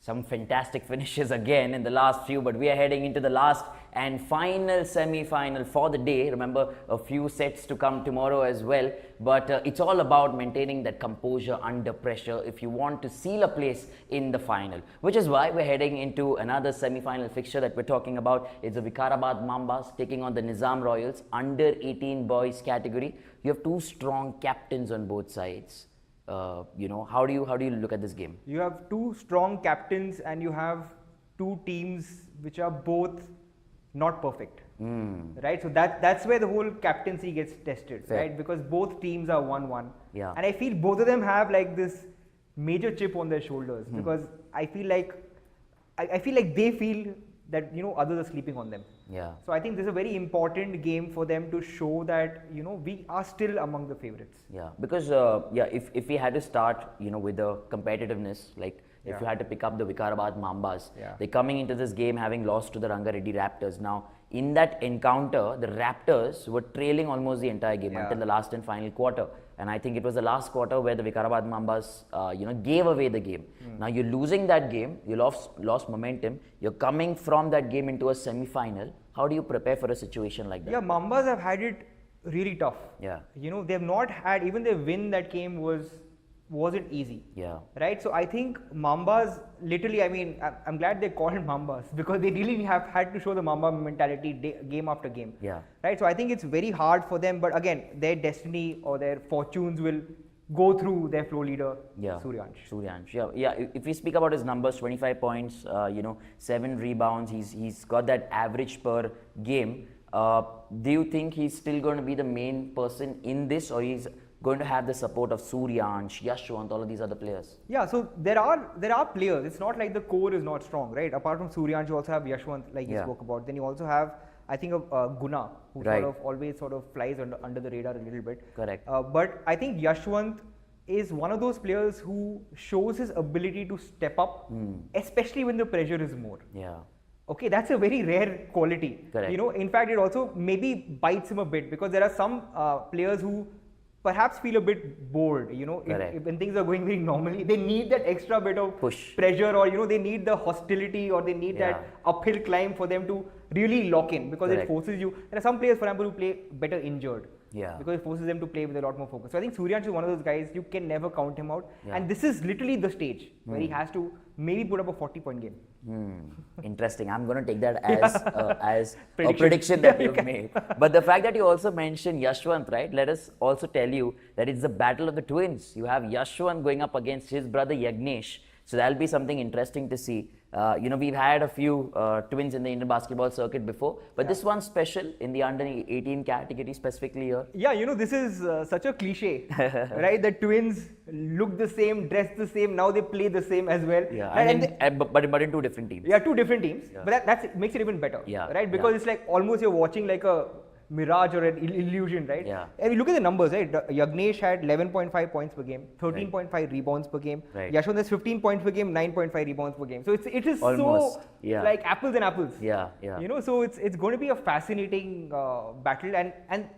Some fantastic finishes again in the last few, but we are heading into the last and final semi-final for the day. Remember, a few sets to come tomorrow as well, but it's all about maintaining that composure under pressure if you want to seal a place in the final, which is why we're heading into another semi-final fixture that we're talking about. It's the VIKARABAD Mambas taking on the Nizam Royals under 18 boys category. You have two strong captains on both sides. How do you look at this game? You have two strong captains and you have two teams which are both not perfect, right? So that's where the whole captaincy gets tested, Fair. right? Because both teams are 1-1, Yeah. and I feel both of them have like this major chip on their shoulders because I feel like they feel that others are sleeping on them. Yeah. So I think this is a very important game for them to show that we are still among the favorites. Yeah, because if we had to start with the competitiveness, like if you had to pick up the VIKARABAD Mambas, they're coming into this game having lost to the Rangareddy Raptors. Now in that encounter, the Raptors were trailing almost the entire game until the last and final quarter, and I think it was the last quarter where the VIKARABAD Mambas gave away the game. Now you're losing that game, you lost momentum, you're coming from that game into a semi-final. How do you prepare for a situation like that? Yeah, Mambas have had it really tough. Yeah. They have not had, even their win that game wasn't easy. Yeah. Right? So I think Mambas, literally, I mean, I'm glad they called Mambas because they really have had to show the Mamba mentality game after game. Yeah. Right? So I think it's very hard for them, but again, their destiny or their fortunes will go through their floor leader, Suryansh. Yeah. If we speak about his numbers, 25 points, 7 rebounds. He's got that average per game. Do you think he's still going to be the main person in this, or he's going to have the support of Suryansh, Yashwant, all of these other players? Yeah. So there are players. It's not like the core is not strong, right? Apart from Suryansh, you also have Yashwant, like you spoke about. Then you also have, I think, Guna, who always flies under the radar a little bit. Correct. But I think Yashwant is one of those players who shows his ability to step up, especially when the pressure is more. Yeah. Okay, that's a very rare quality. Correct. In fact, it also maybe bites him a bit because there are some players who perhaps feel a bit bored, if when things are going very normally, they need that extra bit of push, pressure, or they need the hostility, or they need that uphill climb for them to really lock in, because it forces you. There are some players, for example, who play better injured, because it forces them to play with a lot more focus. So I think Suryansh is one of those guys, you can never count him out, and this is literally the stage where he has to maybe put up a 40-point game. Interesting. I'm going to take that as a prediction that you've made. But the fact that you also mentioned Yashwant, right? Let us also tell you that it's the battle of the twins. You have Yashwant going up against his brother Yagnesh. So that'll be something interesting to see. We've had a few twins in the Indian basketball circuit before, but this one's special in the under 18 category specifically here. Yeah, this is such a cliche, right? The twins look the same, dress the same, now they play the same as well. Yeah, but in two different teams. Yeah, two different teams, but that makes it even better, right? Because it's like almost you're watching like a mirage or an illusion, right? Yeah. And you look at the numbers, right? Yagnesh had 11.5 points per game, 13.5 rebounds per game. Right. Yashwant has 15 points per game, 9.5 rebounds per game. So it is almost, so like apples and apples. Yeah. So it's going to be a fascinating battle, and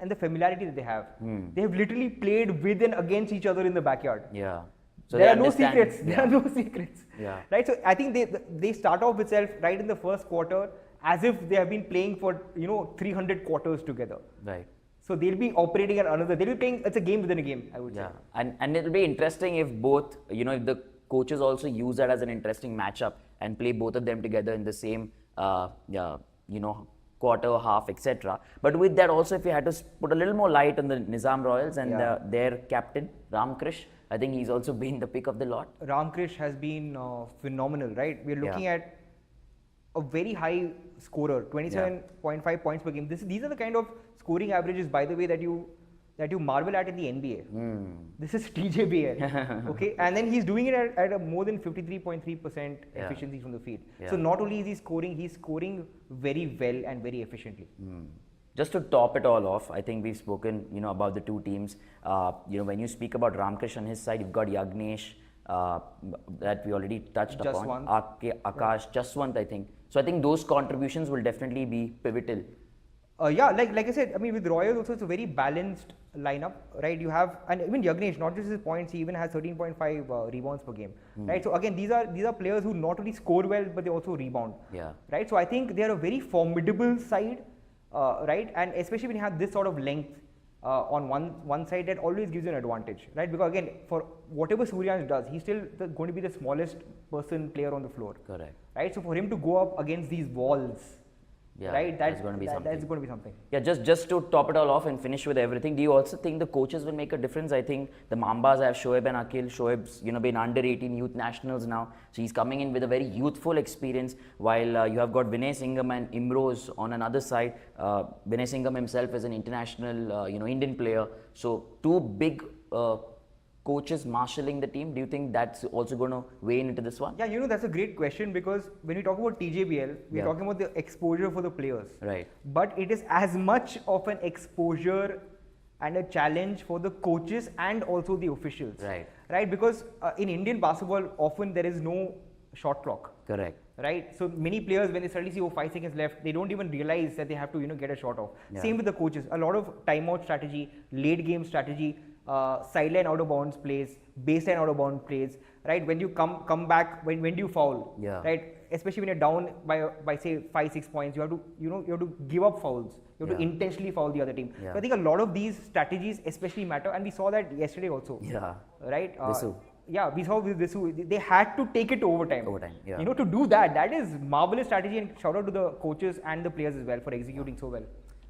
the familiarity that they have. They have literally played with and against each other in the backyard. Yeah. So there are no secrets. There are no secrets. Yeah. Right. So I think they start off itself right in the first quarter as if they have been playing for 300 quarters together. Right. So they'll be operating at another. They'll be playing. It's a game within a game, I would say. And it'll be interesting if both, if the coaches also use that as an interesting matchup and play both of them together in the same, quarter, half, etc. But with that also, if you had to put a little more light on the Nizam Royals and their captain Ramkrish, I think he's also been the pick of the lot. Ramkrish has been phenomenal, right? We're looking at a very high scorer, 27.5 points per game. These are the kind of scoring averages, by the way, that you marvel at in the NBA. This is TJBL, okay? And then he's doing it at a more than 53.3% efficiency from the field. So not only is he's scoring very well and very efficiently. Just to top it all off, I think we've spoken, about the two teams. When you speak about Ramkrish on his side, you've got Yagnesh, that we already touched upon. Akash, Jaswant, I think. So I think those contributions will definitely be pivotal Yeah, like I said, I mean with Royals also it's a very balanced lineup, right? You have, and even Yagnesh, not just his points, he even has 13.5 rebounds per game, right? So again, these are players who not only score well but they also rebound, right? So I think they are a very formidable side, right? And especially when you have this sort of length on one side, that always gives you an advantage, right? Because again, for whatever Suryansh does, he's still going to be the smallest player on the floor, correct, right? So for him to go up against these walls, right, that's going to be something. Yeah, just to top it all off and finish with everything, do you also think the coaches will make a difference? I think the Mambas have Shoaib and Akhil. Shoaib's been under 18 youth nationals now, so he's coming in with a very youthful experience, while you have got Vinay Singham and Imroz on another side. Vinay Singham himself is an international Indian player, so two big coaches marshalling the team. Do you think that's also going to weigh into this one? Yeah, that's a great question, because when we talk about TJBL, we're talking about the exposure for the players. Right. But it is as much of an exposure and a challenge for the coaches and also the officials. Right. Right, because in Indian basketball, often there is no shot clock. Correct. Right, so many players, when they suddenly see 5 seconds left, they don't even realize that they have to get a shot off. Same with the coaches. A lot of timeout strategy, late game strategy, sideline out of bounds plays, baseline out of bounds plays, right? When you come back, when do you foul? Right, especially when you're down by say 5-6 points, you have to you have to give up fouls. You have to intentionally foul the other team. So I think a lot of these strategies especially matter, and we saw that yesterday also. Right. We saw with Visu, they had to take it to overtime. To do that is marvelous strategy, and shout out to the coaches and the players as well for executing so well.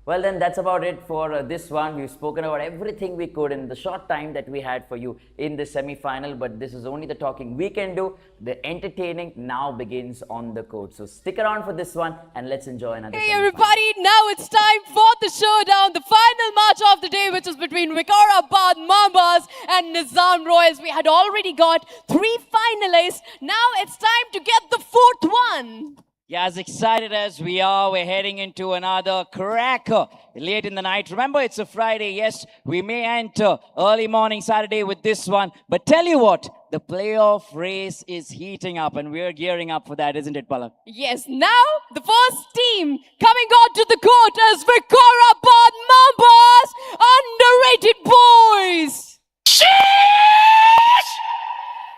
Well, then that's about it for this one. We've spoken about everything we could in the short time that we had for you in the semi-final, but this is only the talking we can do. The entertaining now begins on the court. So stick around for this one and let's enjoy another semi-final. Everybody, now it's time for the showdown, the final match of the day, which is between VIKARABAD Mambas and Nizam Royals. We had already got 3 finalists. Now it's time to get the 4th one. Yeah, as excited as we are, we're heading into another cracker late in the night. Remember, it's a Friday. Yes, we may enter early morning Saturday with this one. But tell you what, the playoff race is heating up and we're gearing up for that, isn't it, Palak? Yes, now the first team coming onto the court is VIKARABAD Mambas, underrated boys. Sheesh!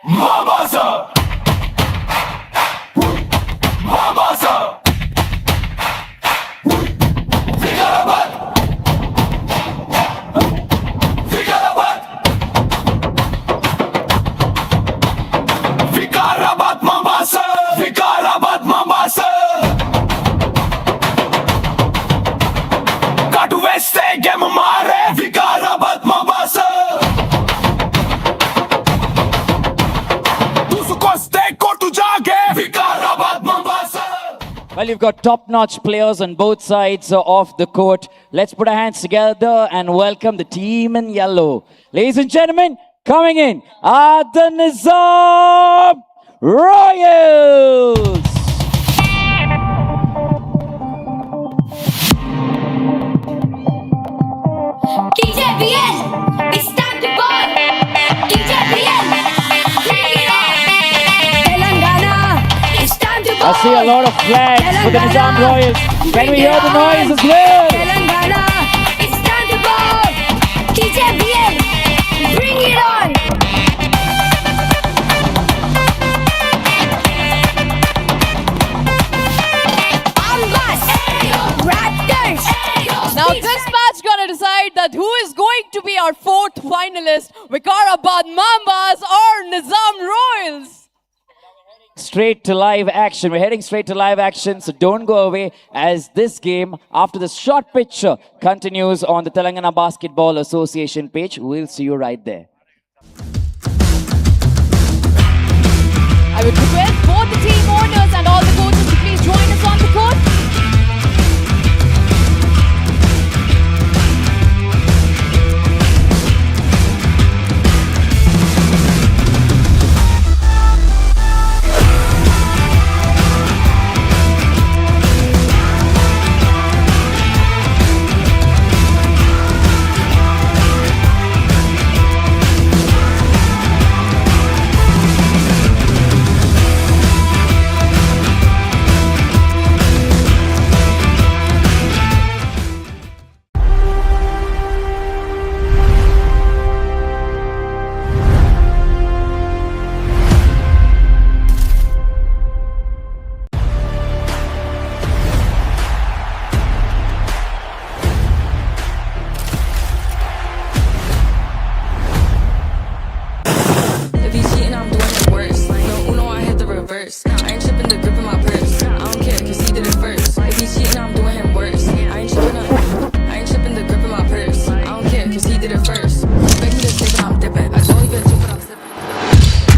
Mambas! Mambas! VIKARABAD! VIKARABAD! VIKARABAD Mambas! VIKARABAD Mambas! Katu veste game mare VIKARABAD Mambas! Tusukoste kotu jage VIKARABAD Mambas! Well, you've got top-notch players on both sides of the court. Let's put our hands together and welcome the team in yellow. Ladies and gentlemen, coming in are the Nizam Royals. TJBL, it's time to ball. TJBL, bring it on. Telangana, it's time to ball. I see a lot of flags for the Nizam Royals. Can we hear the noise as well? Telangana, it's time to ball. TJBL, bring it on. Mambas, Raptors. Now this match gonna decide that who is going to be our 4th finalist, VIKARABAD Mambas or Nizam Royals. Straight to live action. We're heading straight to live action, so don't go away as this game, after this short picture, continues on the Telangana Basketball Association page. We'll see you right there. I would request both the team owners and all the coaches to please join us on the court.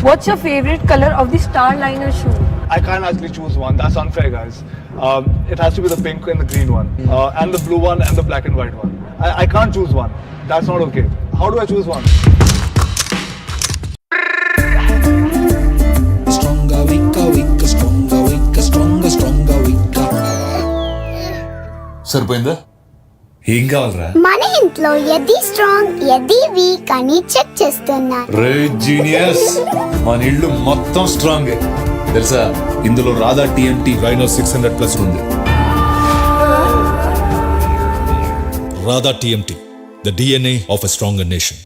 What's your favorite color of the Starliner shoe? I can't actually choose one. That's unfair, guys. It has to be the pink and the green one, and the blue one and the black and white one. I can't choose one. That's not okay. How do I choose one? Stronger, weaker, weaker, stronger, weaker, stronger, stronger, weaker. సరిపోయిందా? ఏం కావాలరా? మన ఇంట్లో ఎది strong ఎది week అని check చేస్తున్నా. రే genius, మన ఇల్లు మొత్తం స్ట్రాంగ్ తెలుసా? ఇందులో రాధా టీఎంటీ రైనో 600+ ఉంది. Radha TMT, the DNA of a stronger nation.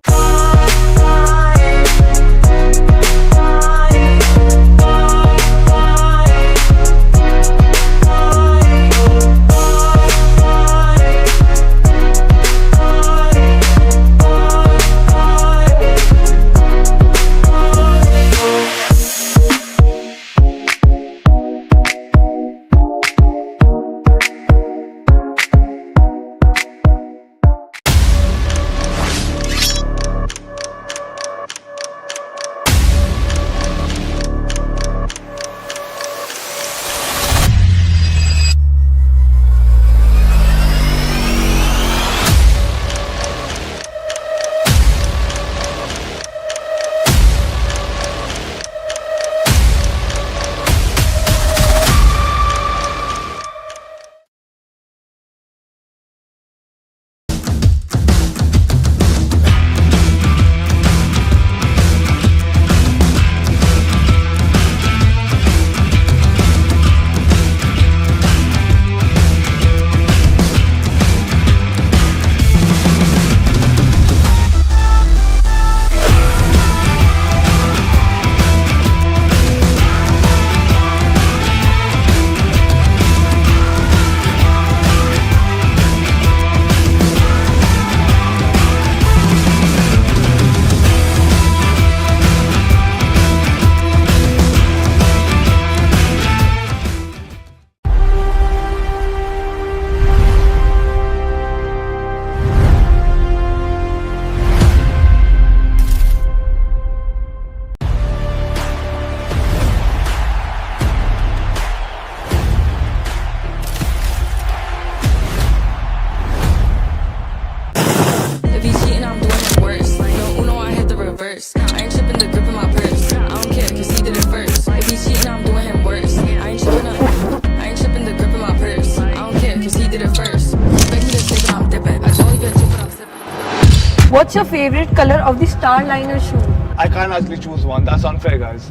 What's your favorite color of the Starliner shoe? I can't actually choose one. That's unfair, guys.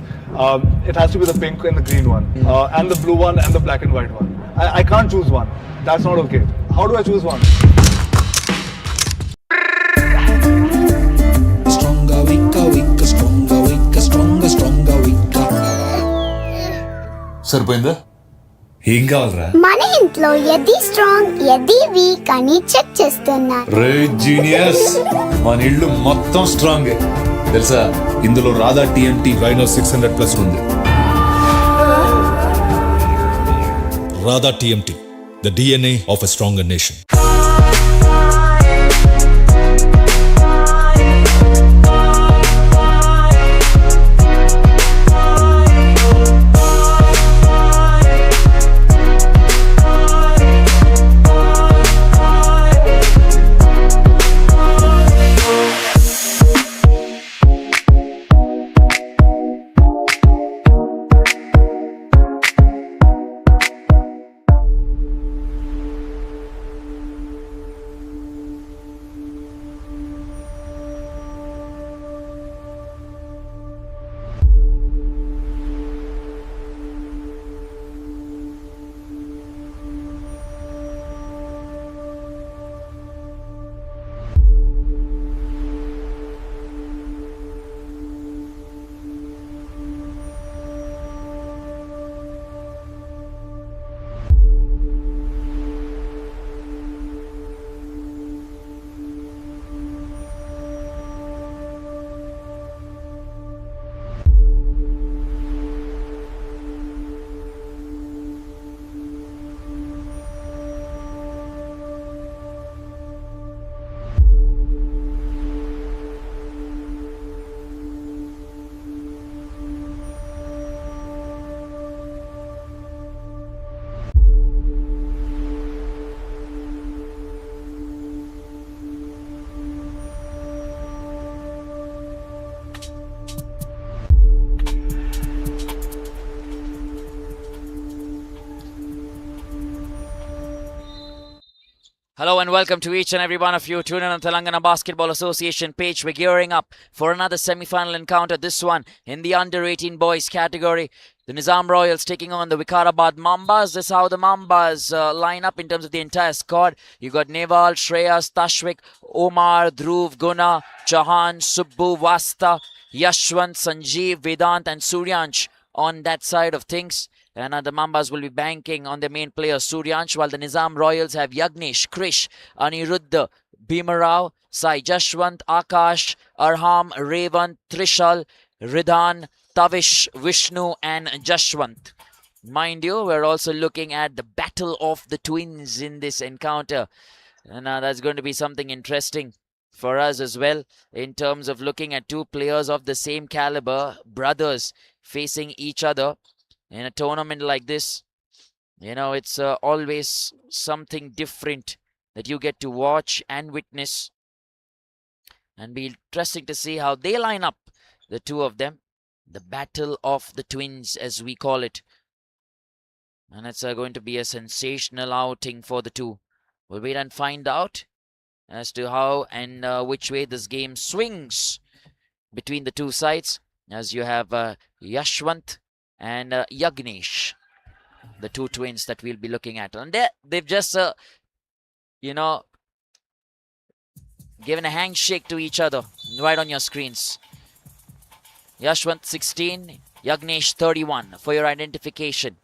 It has to be the pink and the green one, and the blue one and the black and white one. I can't choose one. That's not okay. How do I choose one? Stronger, weaker, weaker, stronger, weaker, stronger, stronger, weaker. సరిపోయిందా? ఏం కావాలరా? మన ఇంట్లో ఎది strong ఎది week అని check చేస్తున్నా. రే genius, మన ఇల్లు మొత్తం స్ట్రాంగ్ తెలుసా? ఇందులో రాధా టీఎంటీ రైనో 600+ ఉంది. Radha TMT, the DNA of a stronger nation. Hello and welcome to each and every one of you. Tune in on Telangana Basketball Association page. We're gearing up for another semi-final encounter. This one in the under-18 boys category. The Nizam Royals taking on the VIKARABAD Mambas. This is how the Mambas line up in terms of the entire squad. You got Neval, Shreyas, Tashvik, Omar, Dhruv, Guna, Chahan, Subbu, Vasta, Yashwant, Sanjeev, Vedant and Suryansh on that side of things. And the Mambas will be banking on their main player Suryansh, while the Nizam Royals have Yagnesh, Krish, Aniruddha, Bhimarao, Sai Jashwant, Akash, Arham, Revant, Trishal, Ridhan, Tavish, Vishnu and Jashwant. Mind you, we're also looking at the battle of the twins in this encounter. And that's going to be something interesting for us as well, in terms of looking at two players of the same caliber, brothers facing each other. In a tournament like this, you know, it's always something different that you get to watch and witness. And be interesting to see how they line up, the two of them. The battle of the twins, as we call it. And it's going to be a sensational outing for the two. We'll wait and find out as to how and which way this game swings between the two sides. As you have Yashwant and Yagnesh, the two twins that we'll be looking at. And they've just, you know, given a handshake to each other right on your screens. Yashwant 16, Yagnesh 31 for your identification.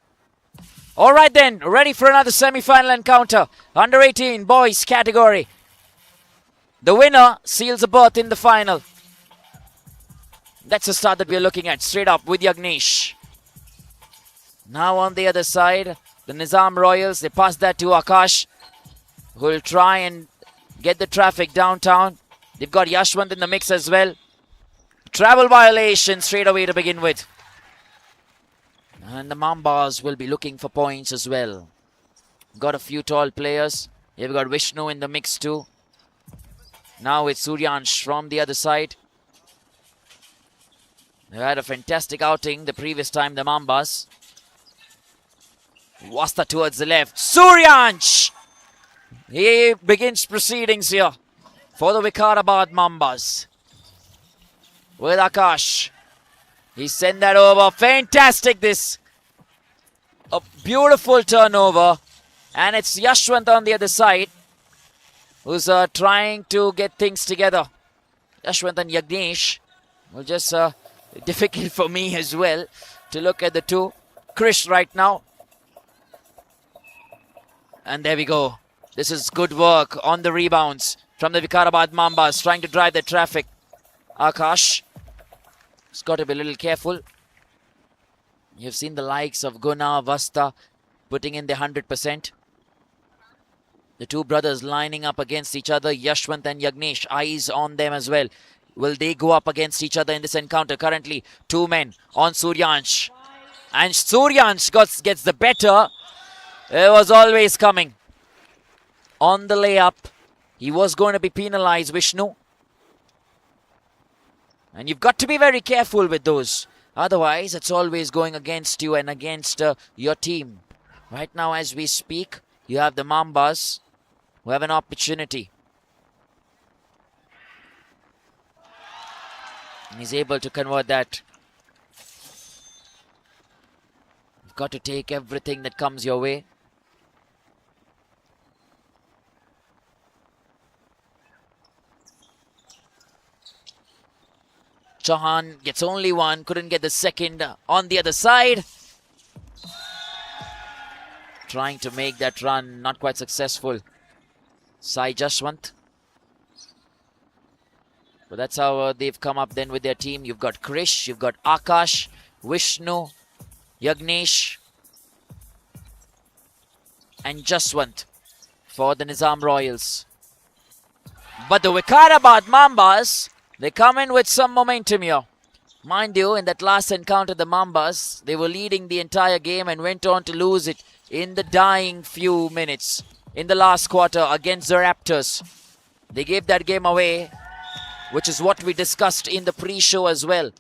All right then, ready for another semi-final encounter. Under 18 boys category. The winner seals a berth in the final. That's the start that we're looking at, straight up with Yagnesh. Now on the other side, the Nizam Royals, they pass that to Akash, who will try and get the traffic downtown. They've got Yashwant in the mix as well. Travel violation straight away to begin with. And the Mambas will be looking for points as well. Got a few tall players. You've got Vishnu in the mix too. Now it's Suryansh from the other side. They had a fantastic outing the previous time, the Mambas. Vasta towards the left. Suryansh! He begins proceedings here for the VIKARABAD Mambas. With Akash. He sent that over. Fantastic this. A beautiful turnover. And it's Yashwant on the other side, who's trying to get things together. Yashwant and Yagnesh. Well, just difficult for me as well to look at the two. Krish right now. And there we go. This is good work on the rebounds from the VIKARABAD Mambas, trying to drive the traffic. Akash has got to be a little careful. You've seen the likes of Guna, Vasta putting in their 100%. The two brothers lining up against each other. Yashwant and Yagnesh, eyes on them as well. Will they go up against each other in this encounter? Currently, two men on Suryansh. And Suryansh gets the better. It was always coming. On the layup, he was going to be penalized, Vishnu. And you've got to be very careful with those. Otherwise, it's always going against you and against your team. Right now, as we speak, you have the Mambas who have an opportunity. And he's able to convert that. You've got to take everything that comes your way. Chahan gets only one, couldn't get the second on the other side. Trying to make that run, not quite successful. Sai Jashwant. But that's how they've come up then with their team. You've got Krish, you've got Akash, Vishnu, Yagnesh, and Jashwant for the Nizam Royals. But the VIKARABAD Mambas, they come in with some momentum here. Mind you, in that last encounter, the Mambas, they were leading the entire game and went on to lose it in the dying few minutes in the last quarter against the Raptors. They gave that game away, which is what we discussed in the pre-show as well.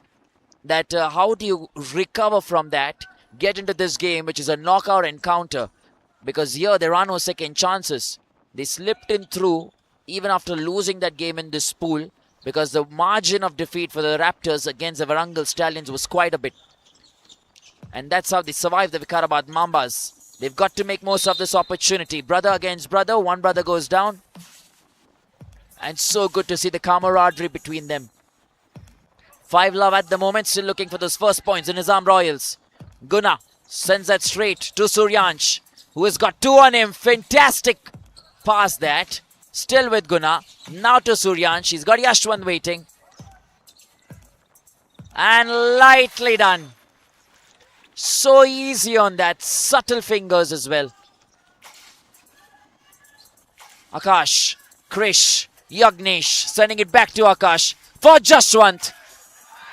That how do you recover from that, get into this game, which is a knockout encounter? Because here there are no second chances. They slipped in through even after losing that game in this pool, because the margin of defeat for the Raptors against the Varangal Stallions was quite a bit. And that's how they survived the Vikarabad Mambas. They've got to make most of this opportunity. Brother against brother. One brother goes down. And so good to see the camaraderie between them. 5 love at the moment. Still looking for those first points. The Nizam Royals. Guna sends that straight to Suryansh, who has got 2 on him. Fantastic pass that. Still with Guna. Now to Suryansh. He's got Yashwant waiting. And lightly done. So easy on that. Subtle fingers as well. Akash, Krish, Yagnesh sending it back to Akash for Jashwant.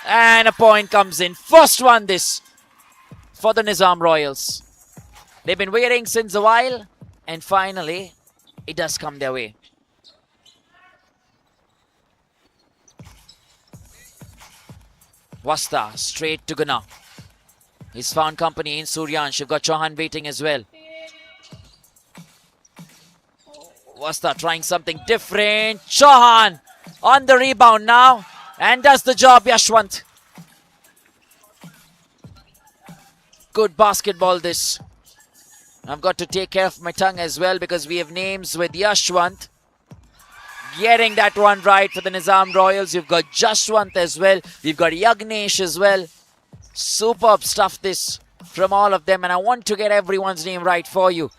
And a point comes in. First one this for the Nizam Royals. They've been waiting since a while. And finally, it does come their way. Wasta straight to Guna. He's found company in Suryansh. You've got Chauhan waiting as well. Wasta trying something different. Chauhan on the rebound now. And does the job, Yashwant. Good basketball this. I've got to take care of my tongue as well, because we have names with Yashwant. Getting that one right for the Nizam Royals. You've got Jashwant as well. We've got Yagnesh as well. Superb stuff this from all of them, and I want to get everyone's name right for you.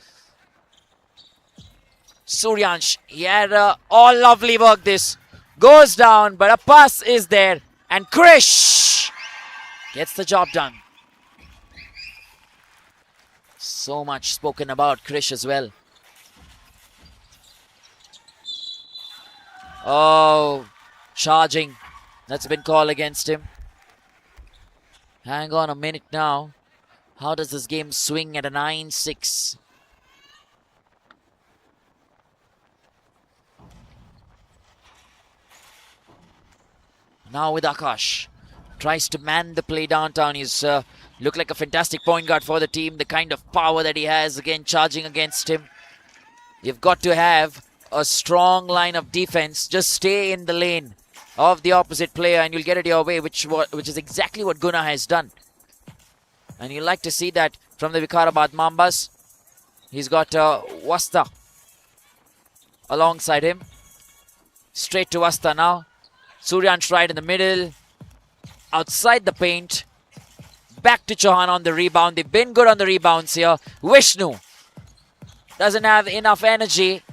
Suryansh, he had all lovely work this. Goes down, but a pass is there, and Krish gets the job done. So much spoken about Krish as well. Oh, charging. That's been called against him. Hang on a minute now. How does this game swing at a 9-6? Now with Akash. Tries to man the play downtown. He's looked like a fantastic point guard for the team. The kind of power that he has, again, charging against him. You've got to have a strong line of defense. Just stay in the lane of the opposite player and you'll get it your way, which is exactly what Guna has done. And you like to see that from the Vikarabad Mambas. He's got Wasta alongside him. Straight to Wasta now. Suryansh right in the middle. Outside the paint. Back to Chauhan on the rebound. They've been good on the rebounds here. Vishnu doesn't have enough energy.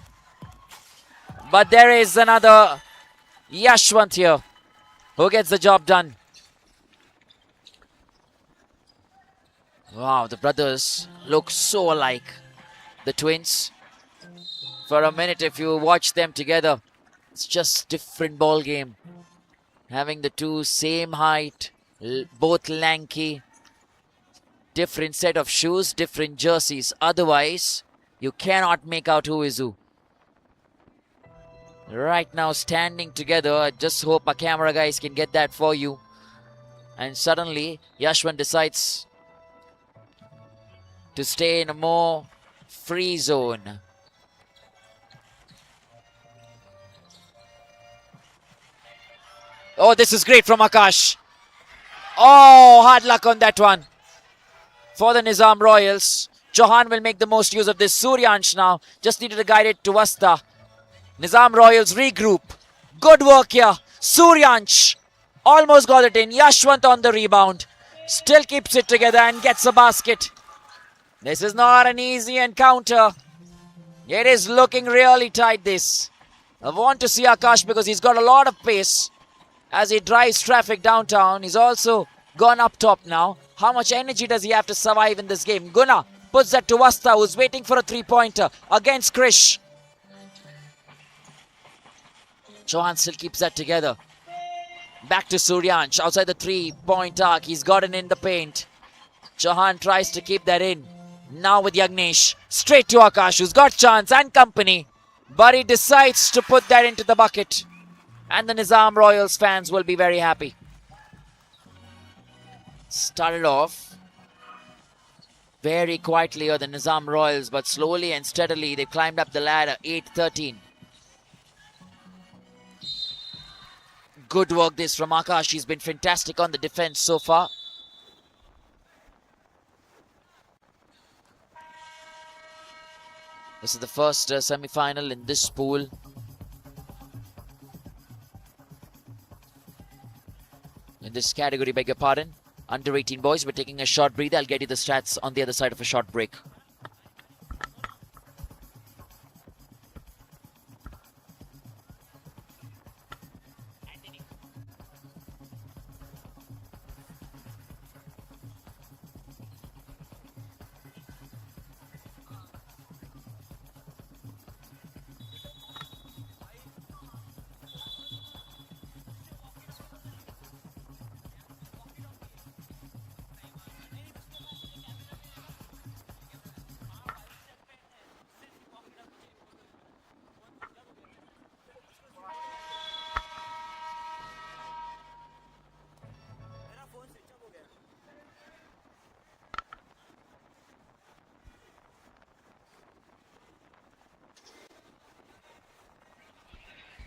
But there is another Yashwant here who gets the job done. Wow, the brothers look so alike. The twins. For a minute, if you watch them together, it's just different ball game. Having the two same height, both lanky, different set of shoes, different jerseys. Otherwise, you cannot make out who is who. Right now, standing together. I just hope our camera guys can get that for you. And suddenly, Yashwant decides to stay in a more free zone. Oh, this is great from Akash. Oh, hard luck on that one for the Nizam Royals. Chauhan will make the most use of this. Suryansh now just needed to guide it to Wasta. Nizam Royals regroup. Good work here. Suryansh almost got it in. Yashwant on the rebound. Still keeps it together and gets a basket. This is not an easy encounter. It is looking really tight this. I want to see Akash because he's got a lot of pace as he drives traffic downtown. He's also gone up top now. How much energy does he have to survive in this game? Guna puts that to Wasta, who's waiting for a three-pointer against Krish. Chauhan still keeps that together. Back to Suryansh outside the three-point arc. He's gotten in the paint. Chauhan tries to keep that in. Now with Yagnesh. Straight to Akash, who's got chance and company. But he decides to put that into the bucket. And the Nizam Royals fans will be very happy. Started off Very quietly are the Nizam Royals, but slowly and steadily they've climbed up the ladder. 8-13. Good work this from Akash. He's been fantastic on the defense so far. This is the first semi-final in this pool. In this category, beg your pardon. Under 18 boys, we're taking a short breather. I'll get you the stats on the other side of a short break.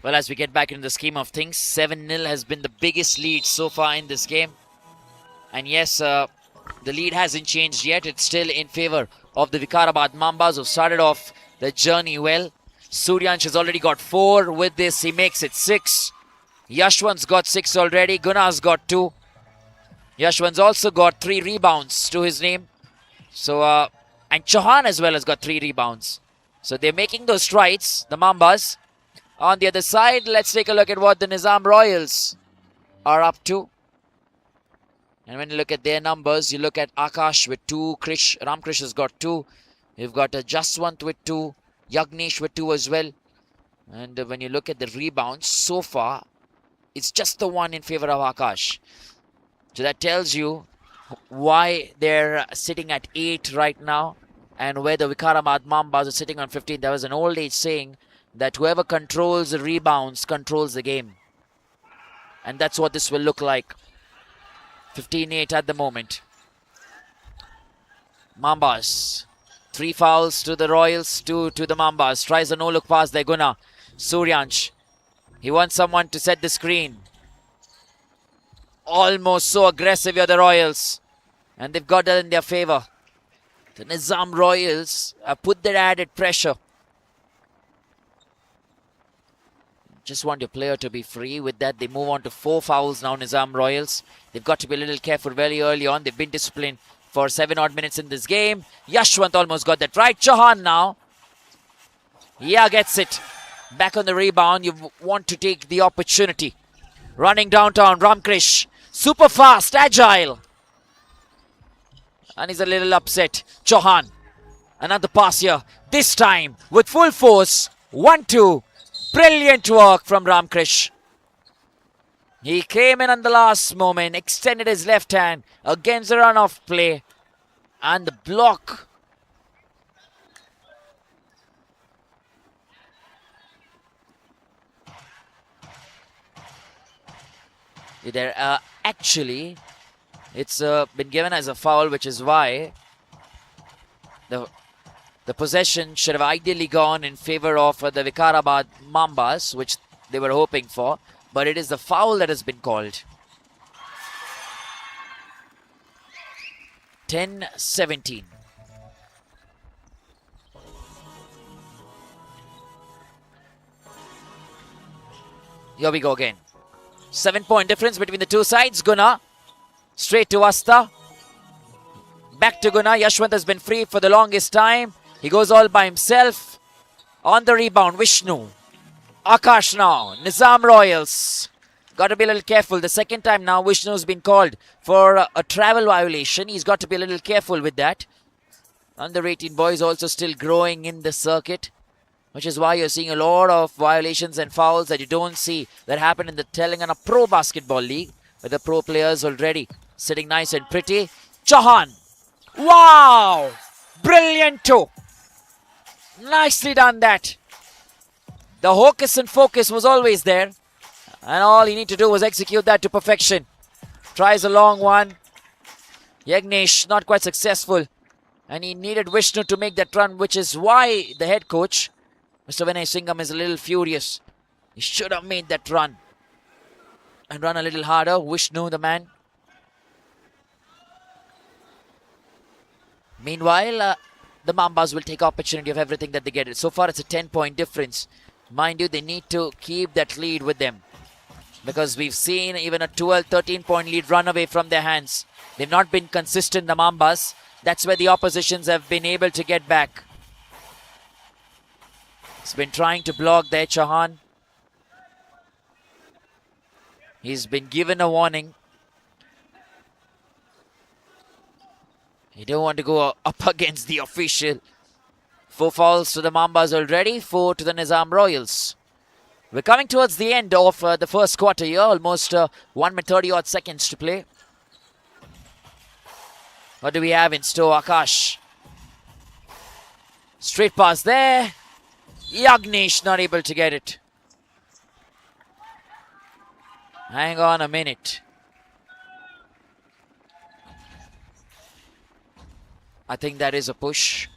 Well, as we get back into the scheme of things, 7-0 has been the biggest lead so far in this game. And yes, the lead hasn't changed yet. It's still in favor of the Vikarabad Mambas, who started off the journey well. Suryansh has already got 4. With this, he makes it 6. Yashwant's got 6 already. Guna's got 2. Yashwant's also got 3 rebounds to his name. So, and Chauhan as well has got 3 rebounds. So they're making those strides, the Mambas. On the other side, let's take a look at what the Nizam Royals are up to. And when you look at their numbers, you look at Akash with 2, Ramkrish has got 2. You've got Jaswant with 2, Yagnesh with 2 as well. And when you look at the rebounds, so far, it's just the 1 in favor of Akash. So that tells you why they're sitting at 8 right now and where the Vikarabad Mambas are sitting on 15. There was an old age saying that whoever controls the rebounds controls the game. And that's what this will look like. 15-8 at the moment. Mambas. 3 fouls to the Royals, 2 to the Mambas. Tries a no-look pass there, Guna. Suryansh. He wants someone to set the screen. Almost so aggressive here, the Royals. And they've got that in their favor. The Nizam Royals have put their added pressure. Just want your player to be free. With that, they move on to 4 fouls now, Nizam Royals. They've got to be a little careful very early on. They've been disciplined for 7 odd minutes in this game. Yashwant almost got that right. Chauhan now. Yeah, gets it. Back on the rebound. You want to take the opportunity. Running downtown, Ramkrish. Super fast, agile. And he's a little upset. Chauhan. Another pass here. This time with full force. 1-2. Brilliant work from Ramkrish. He came in on the last moment, extended his left hand against the run-off play. And the block. There, actually, it's been given as a foul, which is why the possession should have ideally gone in favor of the Vikarabad Mambas, which they were hoping for. But it is the foul that has been called. 10-17. Here we go again. 7-point difference between the two sides. Guna. Straight to Asta. Back to Guna. Yashwant has been free for the longest time. He goes all by himself. On the rebound, Vishnu. Akash now. Nizam Royals. Got to be a little careful. The second time now, Vishnu's been called for a travel violation. He's got to be a little careful with that. Under 18 boys also still growing in the circuit, which is why you're seeing a lot of violations and fouls that you don't see that happen in the Telangana Pro Basketball League, with the pro players already sitting nice and pretty. Chauhan. Wow! Brilliant too. Nicely done that. The hocus and focus was always there. And all he need to do was execute that to perfection. Tries a long one. Yagnesh not quite successful And he needed Vishnu to make that run, which is why the head coach, Mr. Vinay Singham, is a little furious. He should have made that run and run a little harder. Vishnu, the man. Meanwhile, the Mambas will take opportunity of everything that they get. So far, it's a 10-point difference. Mind you, they need to keep that lead with them, because we've seen even a 12, 13-point lead run away from their hands. They've not been consistent, the Mambas. That's where the oppositions have been able to get back. He's been trying to block there, Chauhan. He's been given a warning. You don't want to go up against the official. 4 fouls to the Mambas already, 4 to the Nizam Royals. We're coming towards the end of the first quarter here, almost 1 minute 30 odd seconds to play. What do we have in store, Akash? Straight pass there. Yagnesh not able to get it. Hang on a minute. I think that is a push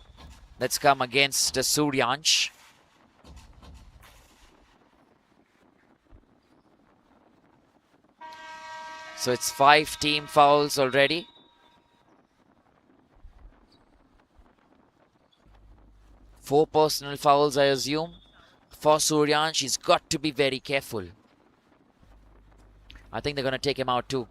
that's come against Suryansh. So it's 5 team fouls already. Four personal fouls, I assume. For Suryansh, he's got to be very careful. I think they're going to take him out too.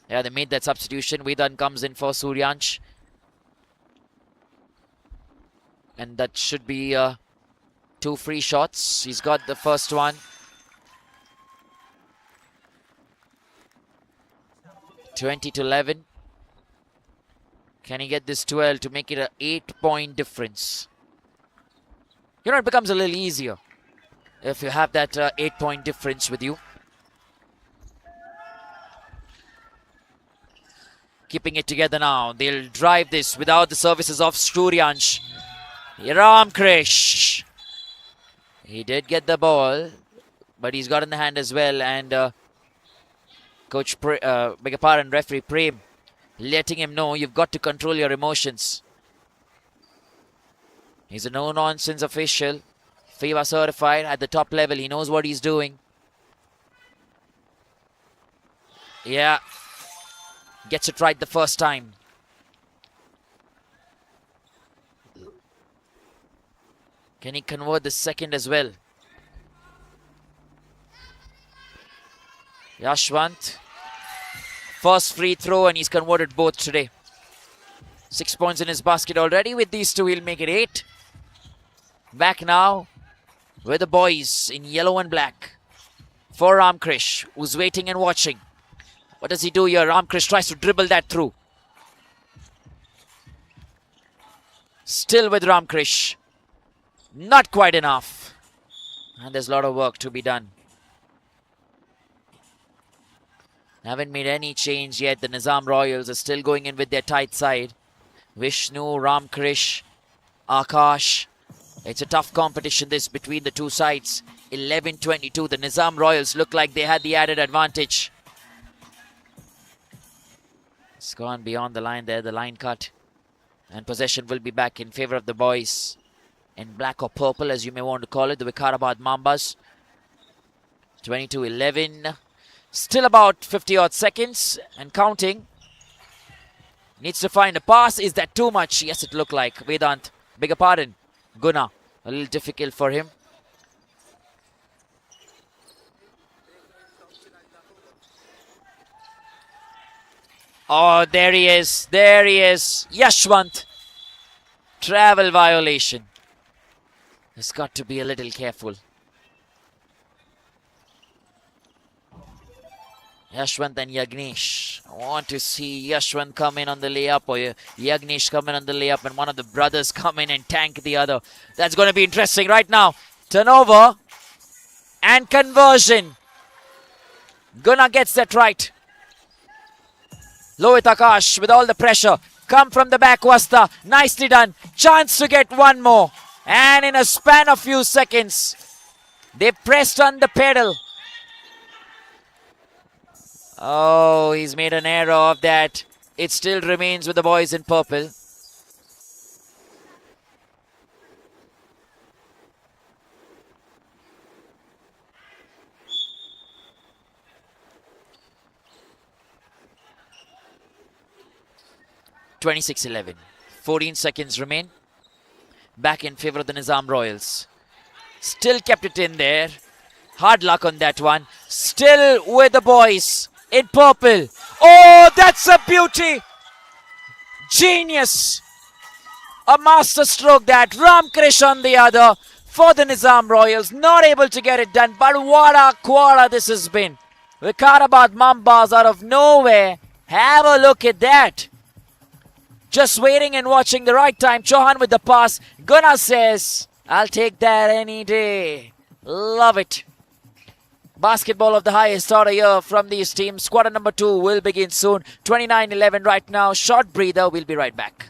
Yeah, they made that substitution. Vedan comes in for Suryansh. And that should be 2 free shots. He's got the first one. 20-11. Can he get this 12 to make it an 8-point difference? You know, it becomes a little easier if you have that 8-point difference with you. Keeping it together now. They'll drive this without the services of Suryansh. Ramkrish. He did get the ball, but he's got in the hand as well. And Coach, beg your pardon, referee Prem, letting him know you've got to control your emotions. He's a no-nonsense official. FIBA certified at the top level. He knows what he's doing. Yeah. Gets it right the first time. Can he convert the second as well? Yashwant. First free throw, and he's converted both today. 6 points in his basket already. With these two, he'll make it 8. Back now with the boys in yellow and black. For Ramkrish, who's waiting and watching. What does he do here? Ramkrish tries to dribble that through. Still with Ramkrish. Not quite enough. And there's a lot of work to be done. Haven't made any change yet. The Nizam Royals are still going in with their tight side. Vishnu, Ramkrish, Akash. It's a tough competition this between the two sides. 11-22. The Nizam Royals look like they had the added advantage. It's gone beyond the line there. The line cut. And possession will be back in favor of the boys. In black or purple, as you may want to call it. The VIKARABAD Mambas. 22-11. Still about 50 odd seconds and counting. Needs to find a pass. Is that too much? Yes, it looked like. Vedant, beg your pardon. Guna, a little difficult for him. Oh, there he is. There he is. Yashwant. Travel violation. He's got to be a little careful. Yashwant and Yagnesh. I want to see Yashwant come in on the layup or Yagnesh come in on the layup and one of the brothers come in and tank the other. That's going to be interesting right now. Turnover and conversion. Guna gets that right. Lohit Akash with all the pressure. Come from the back, Wasta. Nicely done. Chance to get one more. And in a span of few seconds, they pressed on the pedal. Oh, he's made an error of that. It still remains with the boys in purple. (26-11). 14 seconds remain. Back in favor of the Nizam Royals. Still kept it in there. Hard luck on that one. Still with the boys in purple. Oh, that's a beauty. Genius. A master stroke that. Ramkrish on the other for the Nizam Royals. Not able to get it done. But what a quarter this has been. VIKARABAD Mambas out of nowhere. Have a look at that. Just waiting and watching the right time. Chauhan with the pass. Gunnar says, I'll take that any day. Love it. Basketball of the highest order here from these teams. Quarter number 2 will begin soon. 29-11 right now. Short breather. We'll be right back.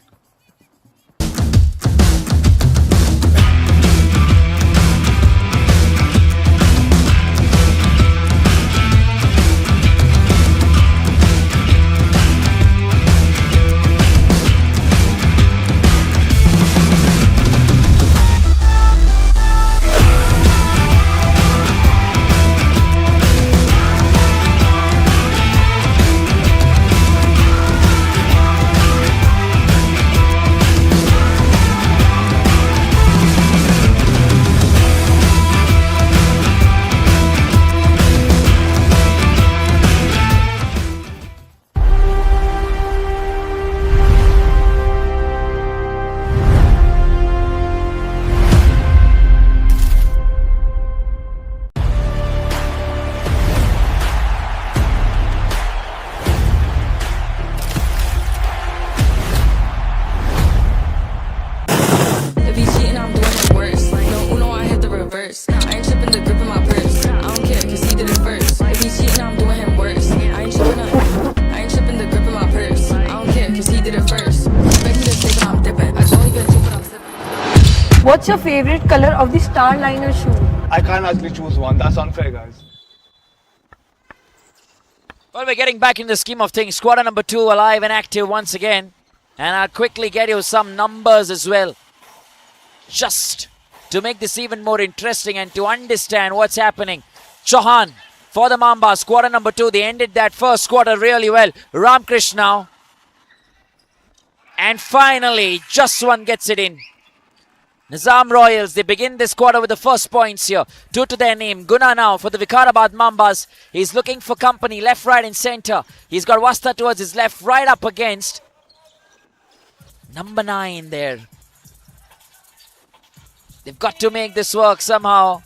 What's your favorite color of the Starliner shoe? I can't actually choose one. That's unfair, guys. Well, we're getting back in the scheme of things. Quarter number 2 alive and active once again. And I'll quickly get you some numbers as well. Just to make this even more interesting and to understand what's happening. Chauhan for the Mambas. Quarter number 2. They ended that first quarter really well. Ramkrish now. And finally, Jaswant gets it in. Nizam Royals, they begin this quarter with the first points here. 2 to their name. Guna now for the VIKARABAD Mambas. He's looking for company left, right and center. He's got Wasta towards his left, right up against number 9 there. They've got to make this work somehow.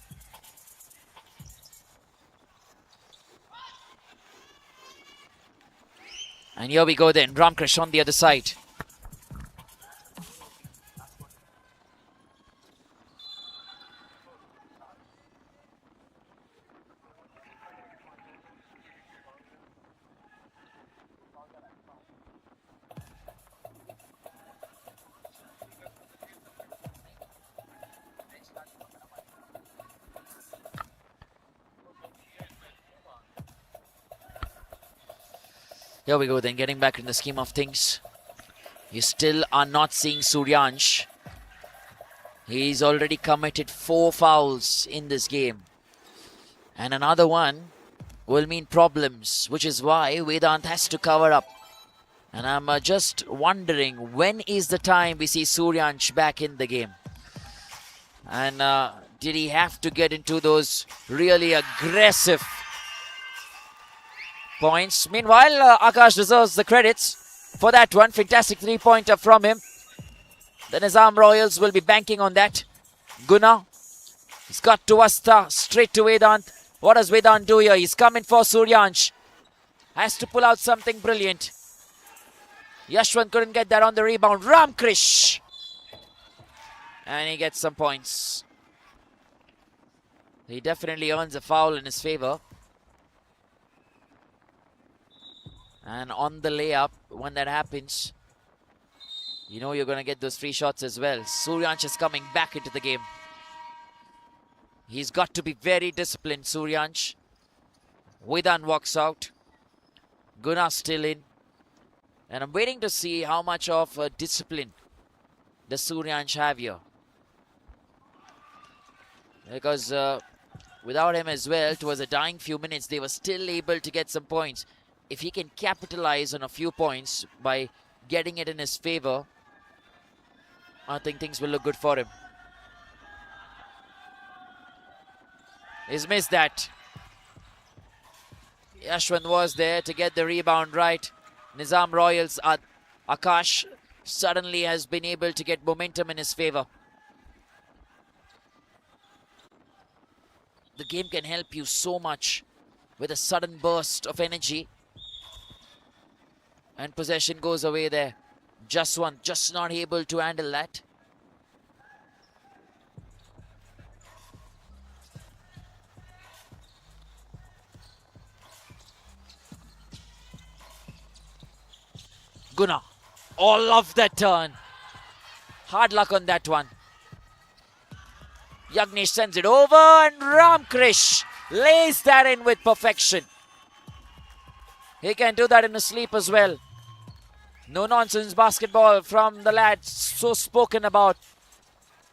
And here we go then. Ramkrish on the other side. Here we go then, getting back in the scheme of things. You still are not seeing Suryansh. He's already committed 4 fouls in this game. And another one will mean problems, which is why Vedant has to cover up. And I'm just wondering, when is the time we see Suryansh back in the game? And did he have to get into those really aggressive points? Meanwhile, Akash deserves the credits for that one. Fantastic 3-pointer from him. The Nizam Royals will be banking on that. Guna, he's got to Asta, straight to Vedant. What does Vedant do here? He's coming for Suryansh. Has to pull out something brilliant. Yashwant couldn't get that on the rebound. Ramkrish. And he gets some points. He definitely earns a foul in his favor. And on the layup, when that happens, you know you're going to get those free shots as well. Suryansh is coming back into the game. He's got to be very disciplined, Suryansh. Vedant walks out. Guna still in. And I'm waiting to see how much of discipline the Suryansh have here. Because without him as well, towards the dying few minutes, they were still able to get some points. If he can capitalize on a few points by getting it in his favor, I think things will look good for him. He's missed that. Yashwant was there to get the rebound right. Nizam Royals, Akash suddenly has been able to get momentum in his favor. The game can help you so much with a sudden burst of energy. And possession goes away there. Jaswant just not able to handle that. Guna. Oh, love that turn. Hard luck on that one. Yagnesh sends it over and Ramkrish lays that in with perfection. He can do that in his sleep as well. No nonsense basketball from the lads so spoken about.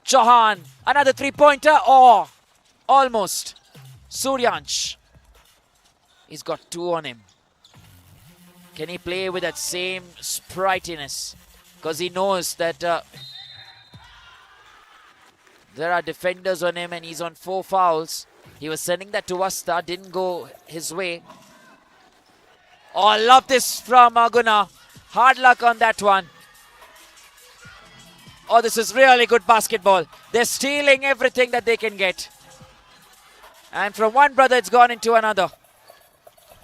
Chauhan, another three-pointer. Oh, almost. Suryansh. He's got two on him. Can he play with that same spritiness? Because he knows that there are defenders on him and he's on 4 fouls. He was sending that to Vasta, didn't go his way. Oh, I love this from Guna. Hard luck on that one. Oh, this is really good basketball. They're stealing everything that they can get. And from one brother, it's gone into another.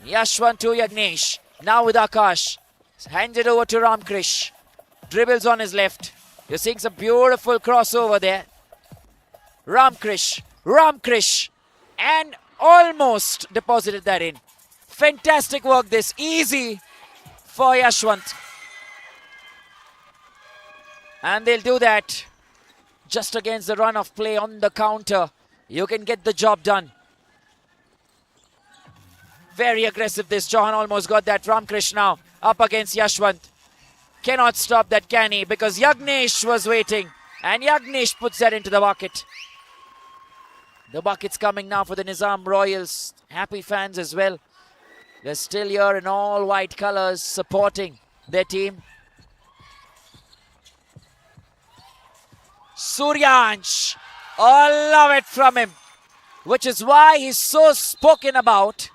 Yashwant to Yagnesh. Now with Akash. Hands it over to Ramkrish. Dribbles on his left. You're seeing some beautiful crossover there. Ramkrish. And almost deposited that in. Fantastic work this. Easy for Yashwant. And they'll do that just against the run of play on the counter. You can get the job done. Very aggressive this. Chauhan almost got that. Ramkrish now up against Yashwant. Cannot stop that, can he? Because Yagnesh was waiting. And Yagnesh puts that into the bucket. The bucket's coming now for the Nizam Royals. Happy fans as well. They're still here in all white colors supporting their team. Suryansh. Oh, love it from him. Which is why he's so spoken about.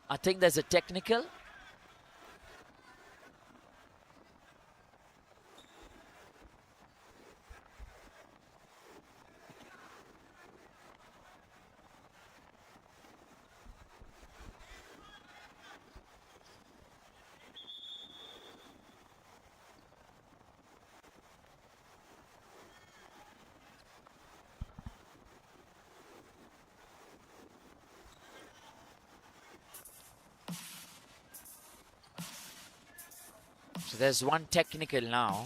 I think there's a technical. So there's one technical now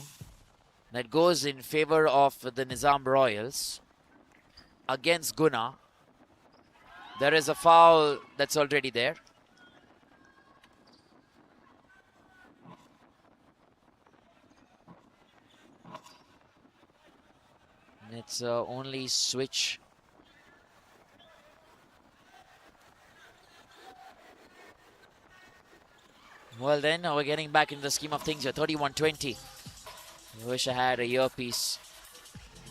that goes in favor of the Nizam Royals against Guna. There is a foul that's already there. And it's only switch. Well then, we're getting back into the scheme of things here. 31-20. I wish I had a earpiece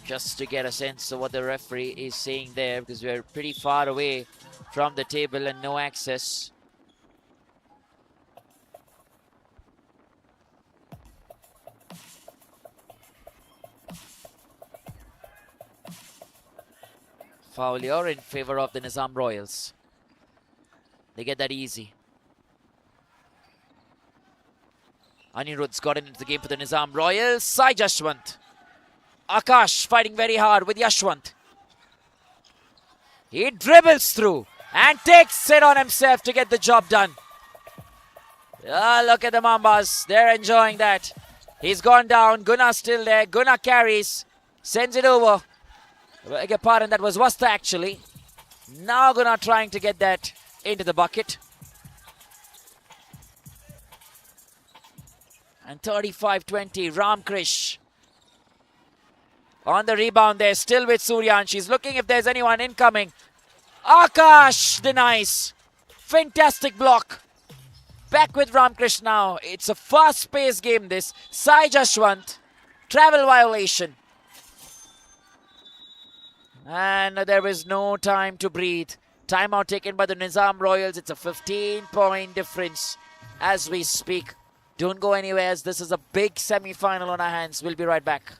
just to get a sense of what the referee is saying there, because we're pretty far away from the table and no access. Foul here in favor of the Nizam Royals. They get that easy. Anirudh's got into the game for the Nizam Royals. Sai Yashwant. Akash fighting very hard with Yashwant. He dribbles through and takes it on himself to get the job done. Look at the Mambas. They're enjoying that. He's gone down. Guna still there. Guna carries. Sends it over. I beg your pardon, that was Vasta actually. Now Guna trying to get that into the bucket. And 35-20, Ramkrish on the rebound there, still with Suryansh. He's looking if there's anyone incoming. Akash denies. Fantastic block. Back with Ramkrish now. It's a fast-paced game this. Sai Jashwant, travel violation. And there is no time to breathe. Timeout taken by the Nizam Royals. It's a 15-point difference as we speak. Don't go anywhere as this is a big semi-final on our hands. We'll be right back.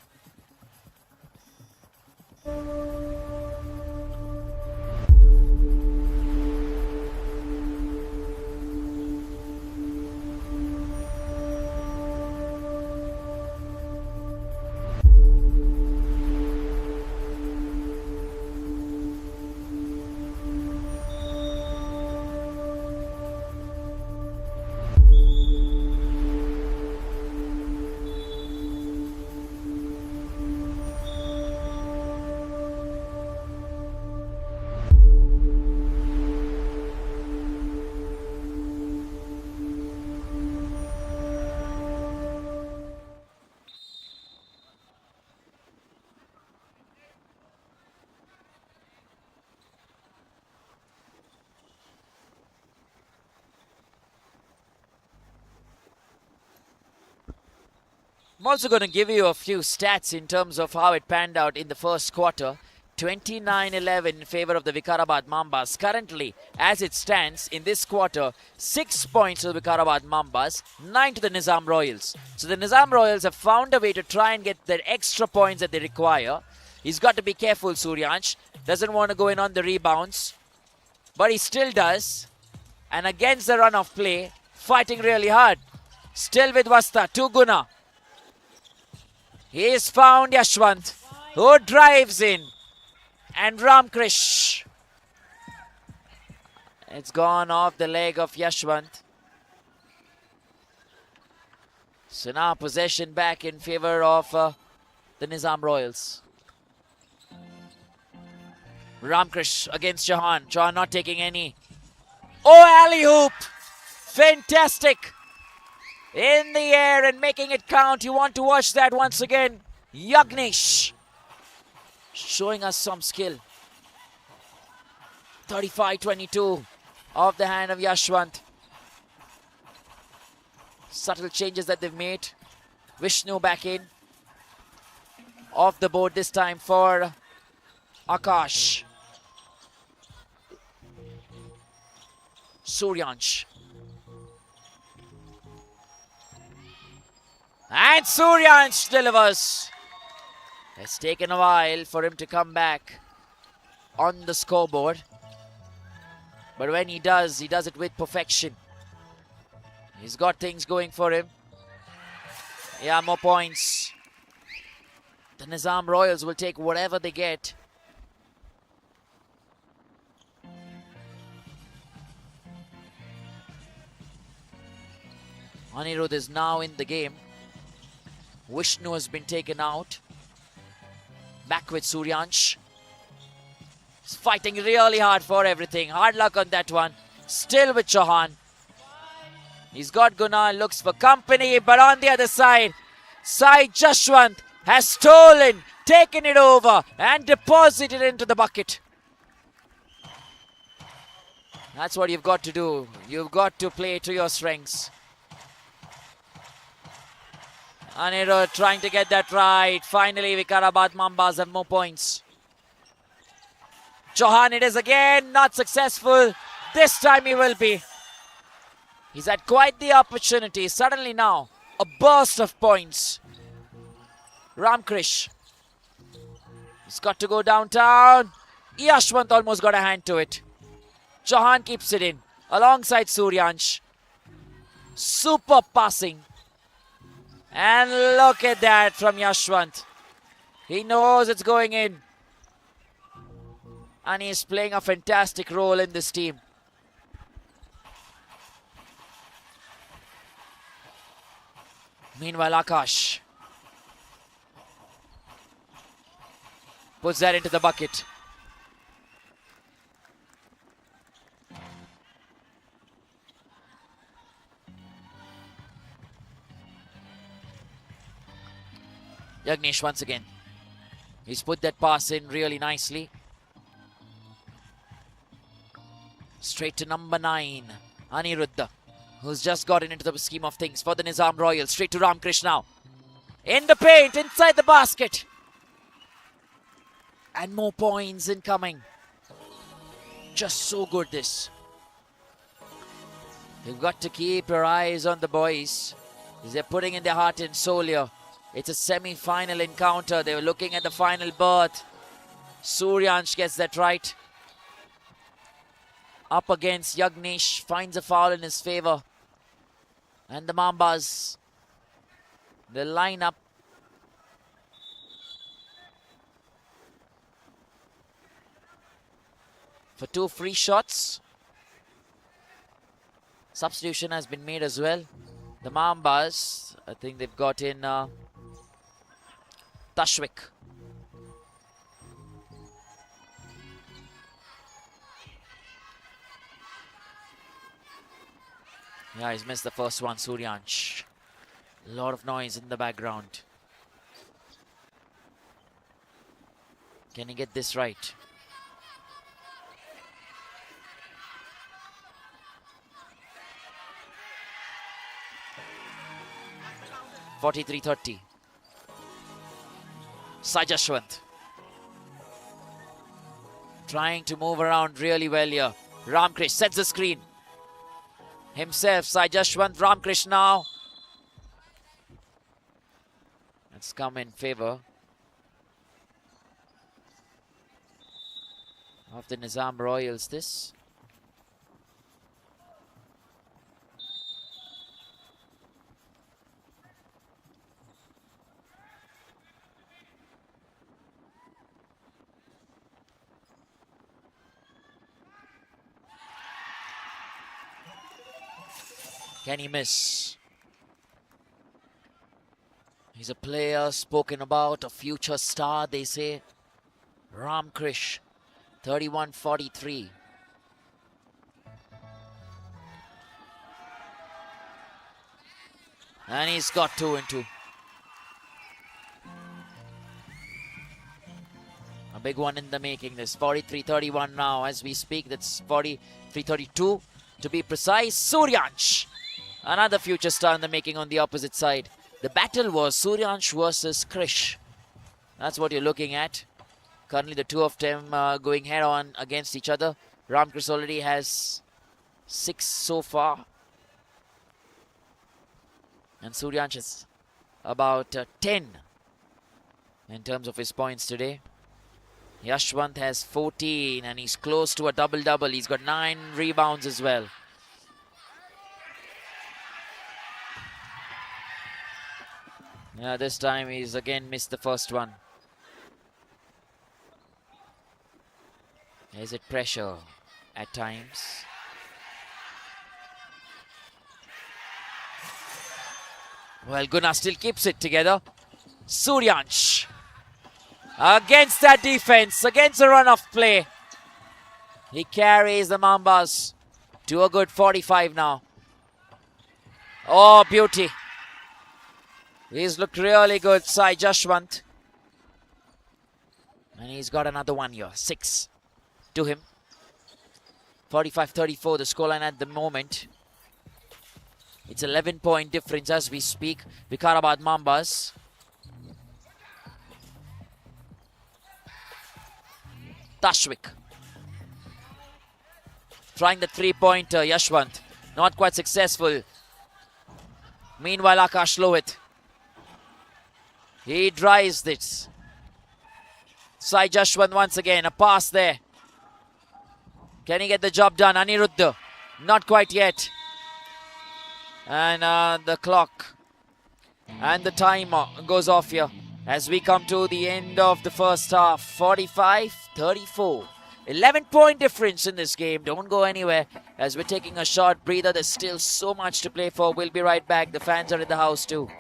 I'm also going to give you a few stats in terms of how it panned out in the first quarter. 29-11 in favor of the Vikarabad Mambas. Currently, as it stands in this quarter, 6 points to the Vikarabad Mambas, 9 to the Nizam Royals. So the Nizam Royals have found a way to try and get their extra points that they require. He's got to be careful, Suryansh. Doesn't want to go in on the rebounds, but he still does. And against the run of play, fighting really hard. Still with Vasta, to Guna. He's found Yashwant, who drives in. And Ramkrish. It's gone off the leg of Yashwant. So now possession back in favor of the Nizam Royals. Ramkrish against Chauhan. Chauhan not taking any. Oh, alley-oop! Fantastic! In the air and making it count. You want to watch that once again. Yagnesh showing us some skill. 35-22 off the hand of Yashwant. Subtle changes that they've made. Vishnu back in. Off the board this time for Akash. Suryansh. And Suryansh delivers. It's taken a while for him to come back on the scoreboard. But when he does it with perfection. He's got things going for him. Yeah, more points. The Nizam Royals will take whatever they get. Anirudh is now in the game. Vishnu has been taken out. Back with Suryansh. He's fighting really hard for everything. Hard luck on that one. Still with Chauhan. He's got Guna, looks for company, but on the other side, Sai Jashwant has stolen, taken it over, and deposited into the bucket. That's what you've got to do. You've got to play to your strengths. Anirudh trying to get that right. Finally, Vikarabad Mambas have more points. Chauhan it is again, not successful. This time he will be. He's had quite the opportunity. Suddenly now, a burst of points. Ramkrish. He's got to go downtown. Yashwant almost got a hand to it. Chauhan keeps it in alongside Suryansh. Super passing. And look at that from Yashwant. He knows it's going in. And he's playing a fantastic role in this team. Meanwhile, Akash puts that into the bucket. Yagnesh once again. He's put that pass in really nicely. Straight to number 9, Aniruddha, who's just gotten into the scheme of things for the Nizam Royals. Straight to Ramkrishna now. In the paint, inside the basket. And more points incoming. Just so good this. You've got to keep your eyes on the boys, because they're putting in their heart and soul here. It's a semi-final encounter. They were looking at the final berth. Suryansh gets that right. Up against Yagnesh, finds a foul in his favor. And the Mambas, they line up. For 2 free shots. Substitution has been made as well. The Mambas, I think they've got in Tashvik. Yeah, he's missed the first one, Suryansh. A lot of noise in the background. Can he get this right? (43-30). Sai Jashwant trying to move around really well here. Ramkrish sets the screen. Himself, Sai Jashwant, Ramkrish now. That's come in favor of the Nizam Royals this. Can he miss? He's a player spoken about, a future star, they say. Ramkrish, 31-43. And he's got 2 and 2. A big one in the making this. 43-31 now as we speak. That's 43-32 to be precise. Suryansh, another future star in the making on the opposite side. The battle was Suryansh versus Krish. That's what you're looking at. Currently the two of them going head on against each other. Ramkrish already has 6 so far. And Suryansh is about 10 in terms of his points today. Yashwant has 14 and he's close to a double-double. He's got 9 rebounds as well. Yeah, this time he's again missed the first one. Is it pressure at times? Well, Guna still keeps it together. Suryansh against that defense, against the run of play. He carries the Mambas to a good 45 now. Oh, beauty. He's looked really good, Sai Jashwant. And he's got another one here, 6 to him. 45-34 the scoreline at the moment. It's 11-point difference as we speak. VIKARABAD Mambas. Tashvik trying the 3-pointer. Yashwant not quite successful. Meanwhile, Akash Lohit, he drives this. Sai Jashwant once again, a pass there. Can he get the job done? Aniruddha, not quite yet. And the clock and the timer goes off here as we come to the end of the first half. 45-34. 11-point difference in this game. Don't go anywhere as we're taking a short breather. There's still so much to play for. We'll be right back. The fans are in the house too.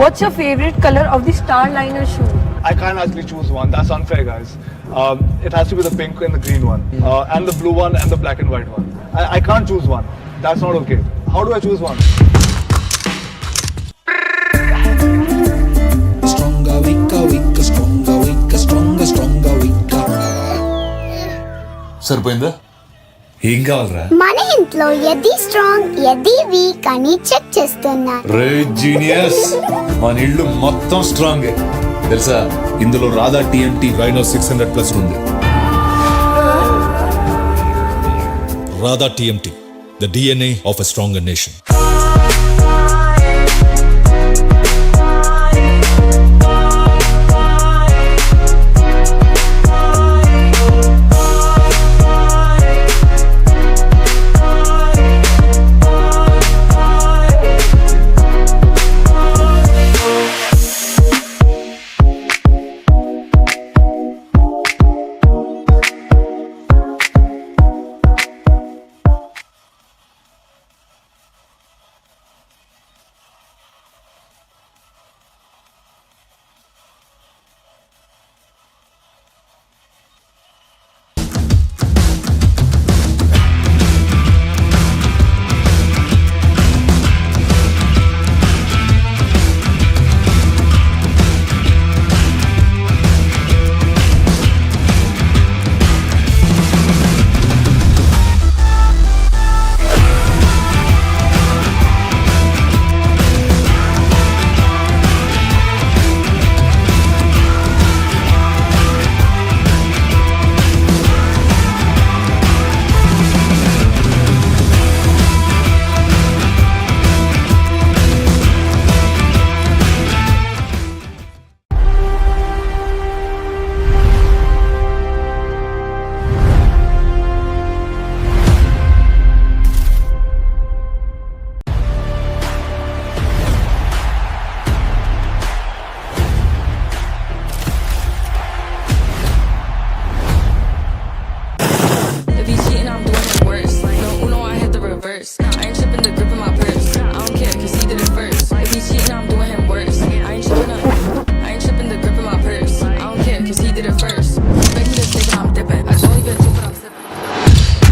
What's your favorite color of the Starliner shoe? I can't actually choose one. That's unfair, guys. It has to be the pink and the green one, and the blue one and the black and white one. I can't choose one. That's not okay. How do I choose one? Stronger, weaker, weaker, stronger, weaker, stronger, stronger, weaker. సరిపోయిందా? ఏం కావాలరా? మన ఇంట్లో ఎది strong ఎది week అని check చేస్తున్నా. రే genius, మన ఇల్లు మొత్తం స్ట్రాంగ్ తెలుసా? ఇందులో రాధా టీఎంటీ రైనో 600+ ఉంది. Radha TMT, the DNA of a stronger nation.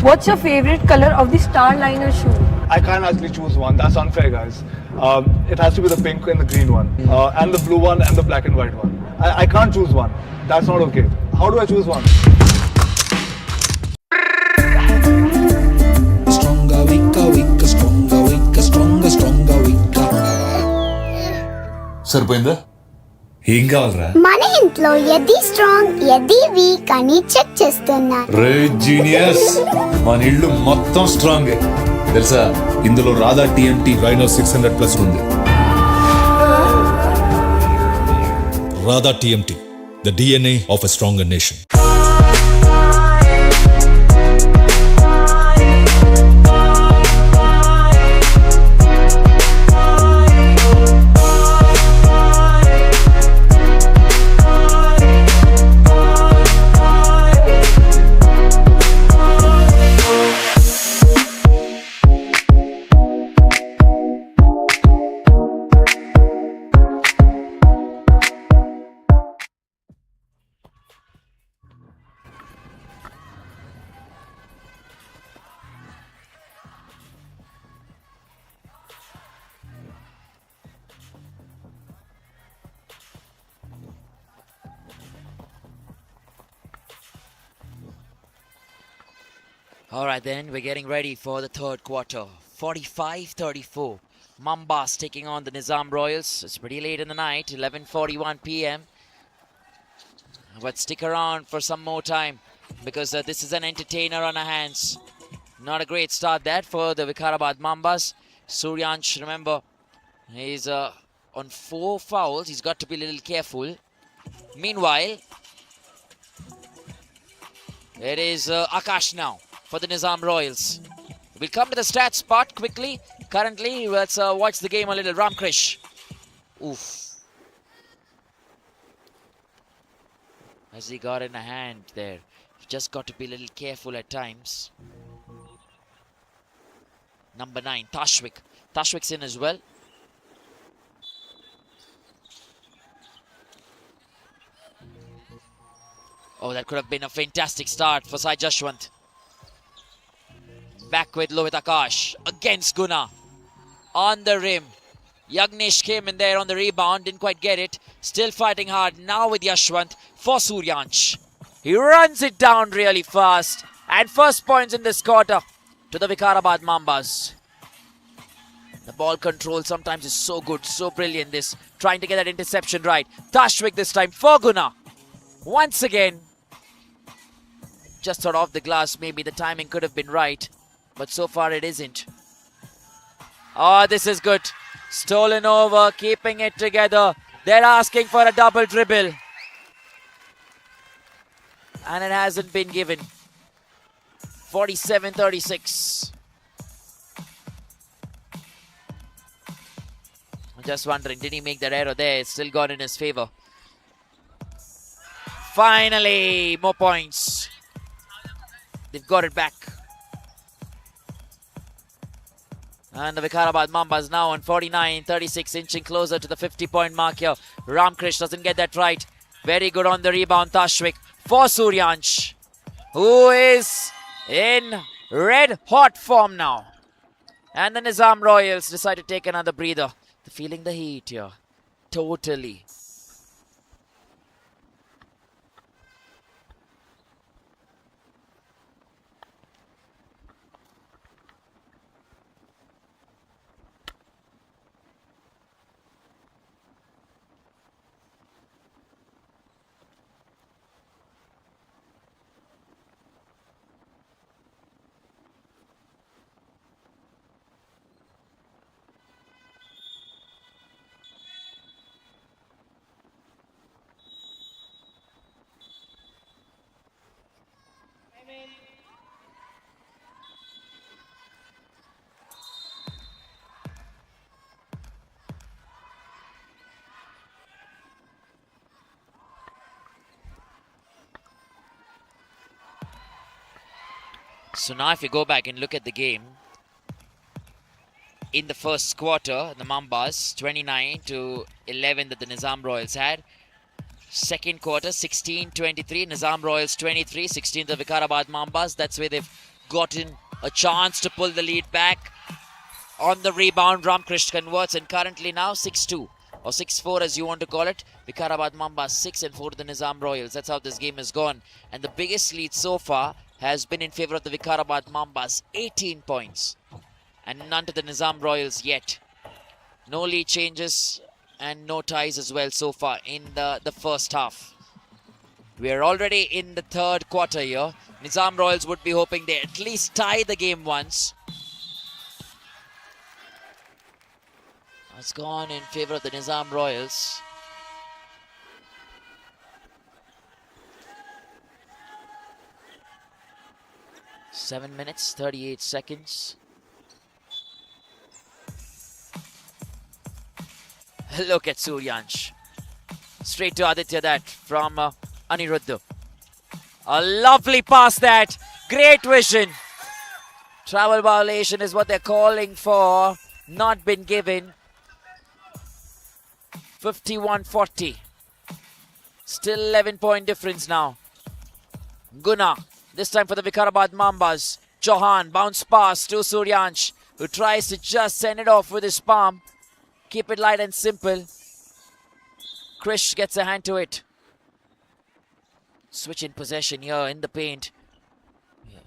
What's your favorite color of the Starliner shoe? I can't actually choose one. That's unfair, guys. It has to be the pink and the green one, and the blue one and the black and white one. I can't choose one. That's not okay. How do I choose one? Stronger, weaker, weaker, stronger, weaker, stronger, stronger, weaker. సరిపోయిందా? ఏం కావాలరా? మన ఇంట్లో ఎది strong ఎది week అని check చేస్తున్నా. రే genius, మన ఇల్లు మొత్తం స్ట్రాంగ్ తెలుసా? ఇందులో రాధా టీఎంటీ రైనో 600+ ఉంది. Radha TMT, the DNA of a stronger nation. All right, then we're getting ready for the third quarter. 45-34. Mambas taking on the Nizam Royals. It's pretty late in the night, 11:41 p.m. But stick around for some more time because this is an entertainer on our hands. Not a great start that for the VIKARABAD Mambas. Suryansh, remember, he's on 4 fouls. He's got to be a little careful. Meanwhile, it is Akash now for the Nizam Royals. We'll come to the stats part quickly. Currently, let's watch the game a little. Ramkrish. Oof. Has he got in a hand there? You've just got to be a little careful at times. Number 9, Tashvik. Tashvik's in as well. Oh, that could have been a fantastic start for Sai Jashwant. Back with Lohit Akash against Guna. On the rim. Yagnesh came in there on the rebound, didn't quite get it. Still fighting hard now with Yashwant for Suryansh. He runs it down really fast. And first points in this quarter to the Vikarabad Mambas. The ball control sometimes is so good, so brilliant. This trying to get that interception right. Tashvik this time for Guna. Once again. Just sort of off the glass, maybe the timing could have been right. But so far it isn't. Oh, this is good. Stolen over, keeping it together. They're asking for a double dribble. And it hasn't been given. 47-36. I'm just wondering, did he make that error there? It's still gone in his favor. Finally, more points. They've got it back. And the Vikarabad Mambas now on 49-36, inching closer to the 50-point mark here. Ramkrish doesn't get that right. Very good on the rebound, Tashvik for Suryansh, who is in red-hot form now. And the Nizam Royals decide to take another breather. They're feeling the heat here. Totally. So now if you go back and look at the game, in the first quarter, the Mambas 29-11 that the Nizam Royals had. Second quarter 16-23, Nizam Royals 23-16 the Vikarabad Mambas. That's where they've gotten a chance to pull the lead back. On the rebound, Ramkrish converts, and currently now 6-2 or 6-4 as you want to call it. Vikarabad Mambas 6-4 to the Nizam Royals. That's how this game has gone. And the biggest lead so far has been in favor of the Vikarabad Mambas, 18 points. And none to the Nizam Royals yet. No lead changes and no ties as well so far in the first half. We are already in the third quarter here. Nizam Royals would be hoping they at least tie the game once. It's gone in favor of the Nizam Royals. Seven minutes, 38 seconds. Look at Suryansh. Straight to Aditya, that from Aniruddha. A lovely pass, that. Great vision. Travel violation is what they're calling for. Not been given. 51-40. Still 11-point difference now. Guna. This time for the Vikarabad Mambas. Chauhan, bounce pass to Suryansh, who tries to just send it off with his palm. Keep it light and simple. Krish gets a hand to it. Switch in possession here in the paint.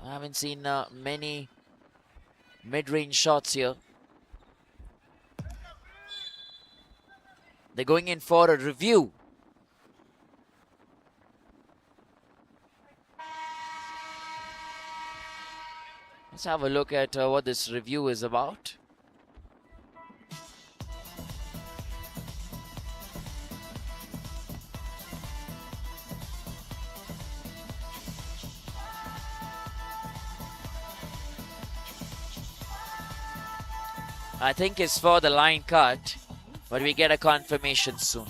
I haven't seen many mid-range shots here. They're going in for a review. Let's have a look at what this review is about. I think it's for the line cut, but we get a confirmation soon.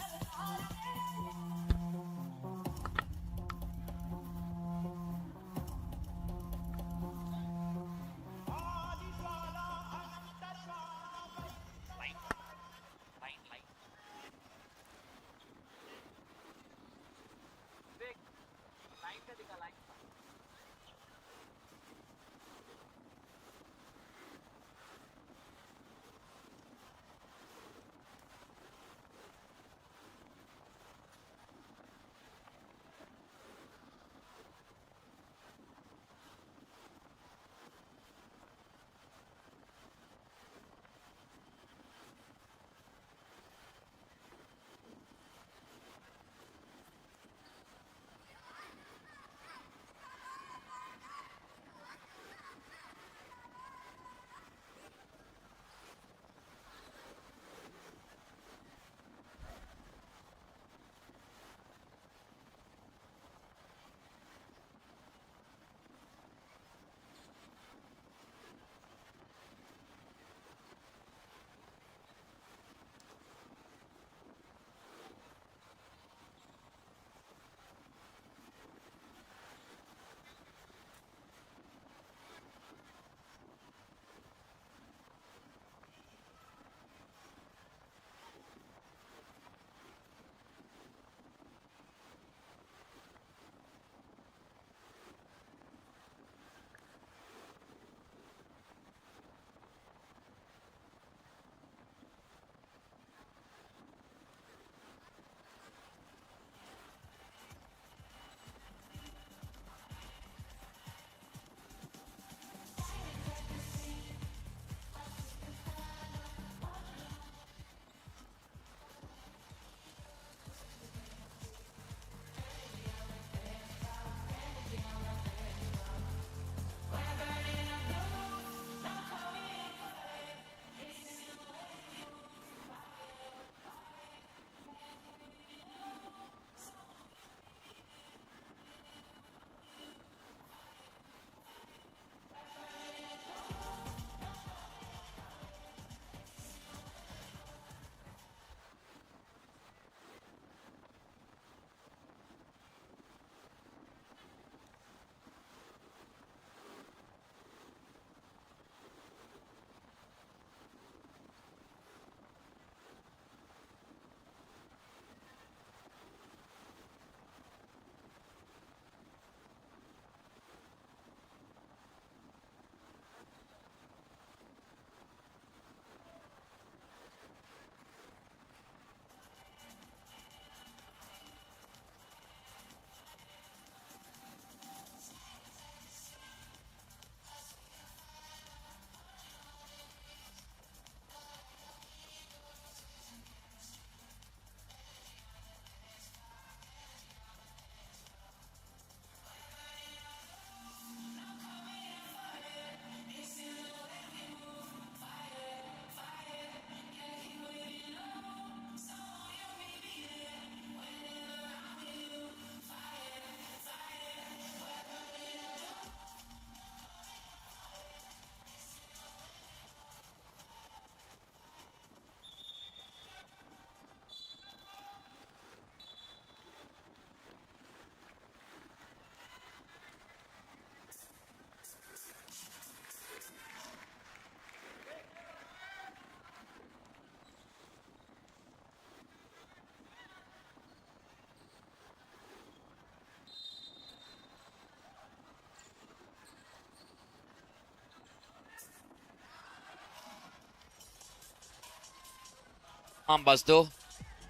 Mambas though.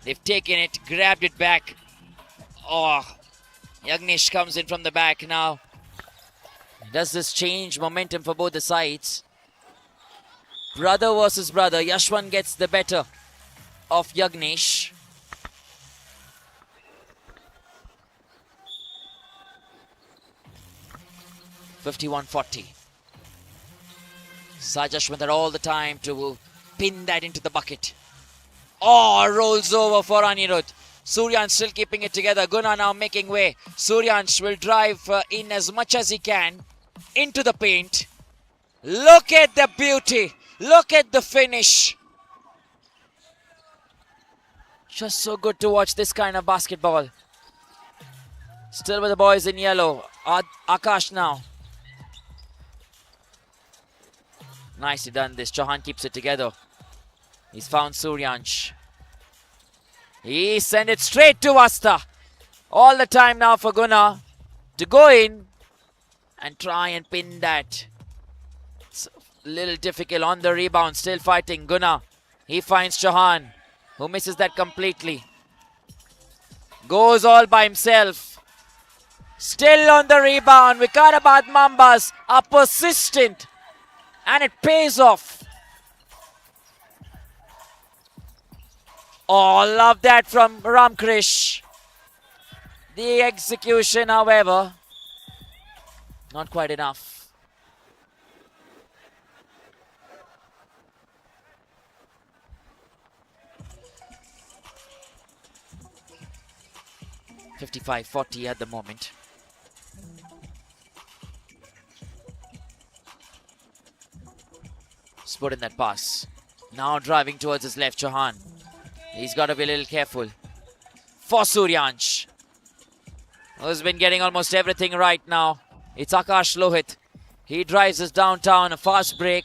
They've taken it, grabbed it back. Oh, Yagnesh comes in from the back now. Does this change momentum for both the sides? Brother versus brother. Yashwan gets the better of Yagnesh. (51-40). Saj Ashwin had all the time to pin that into the bucket. Oh, rolls over for Anirudh. Suryansh still keeping it together. Guna now making way. Suryansh will drive in as much as he can into the paint. Look at the beauty. Look at the finish. Just so good to watch this kind of basketball. Still with the boys in yellow. Akash now. Nicely done this. Chauhan keeps it together. He's found Suryansh. He sent it straight to Asta. All the time now for Guna to go in and try and pin that. It's a little difficult on the rebound. Still fighting Guna. He finds Chauhan, who misses that completely. Goes all by himself. Still on the rebound. Vikarabad Mambas are persistent. And it pays off. Oh, love that from Ramkrish. The execution, however, not quite enough. (55-40) at the moment. Put in that pass. Now driving towards his left, Chauhan. He's got to be a little careful. For Suryansh, who's been getting almost everything right now. It's Akash Lohit. He drives us downtown, a fast break.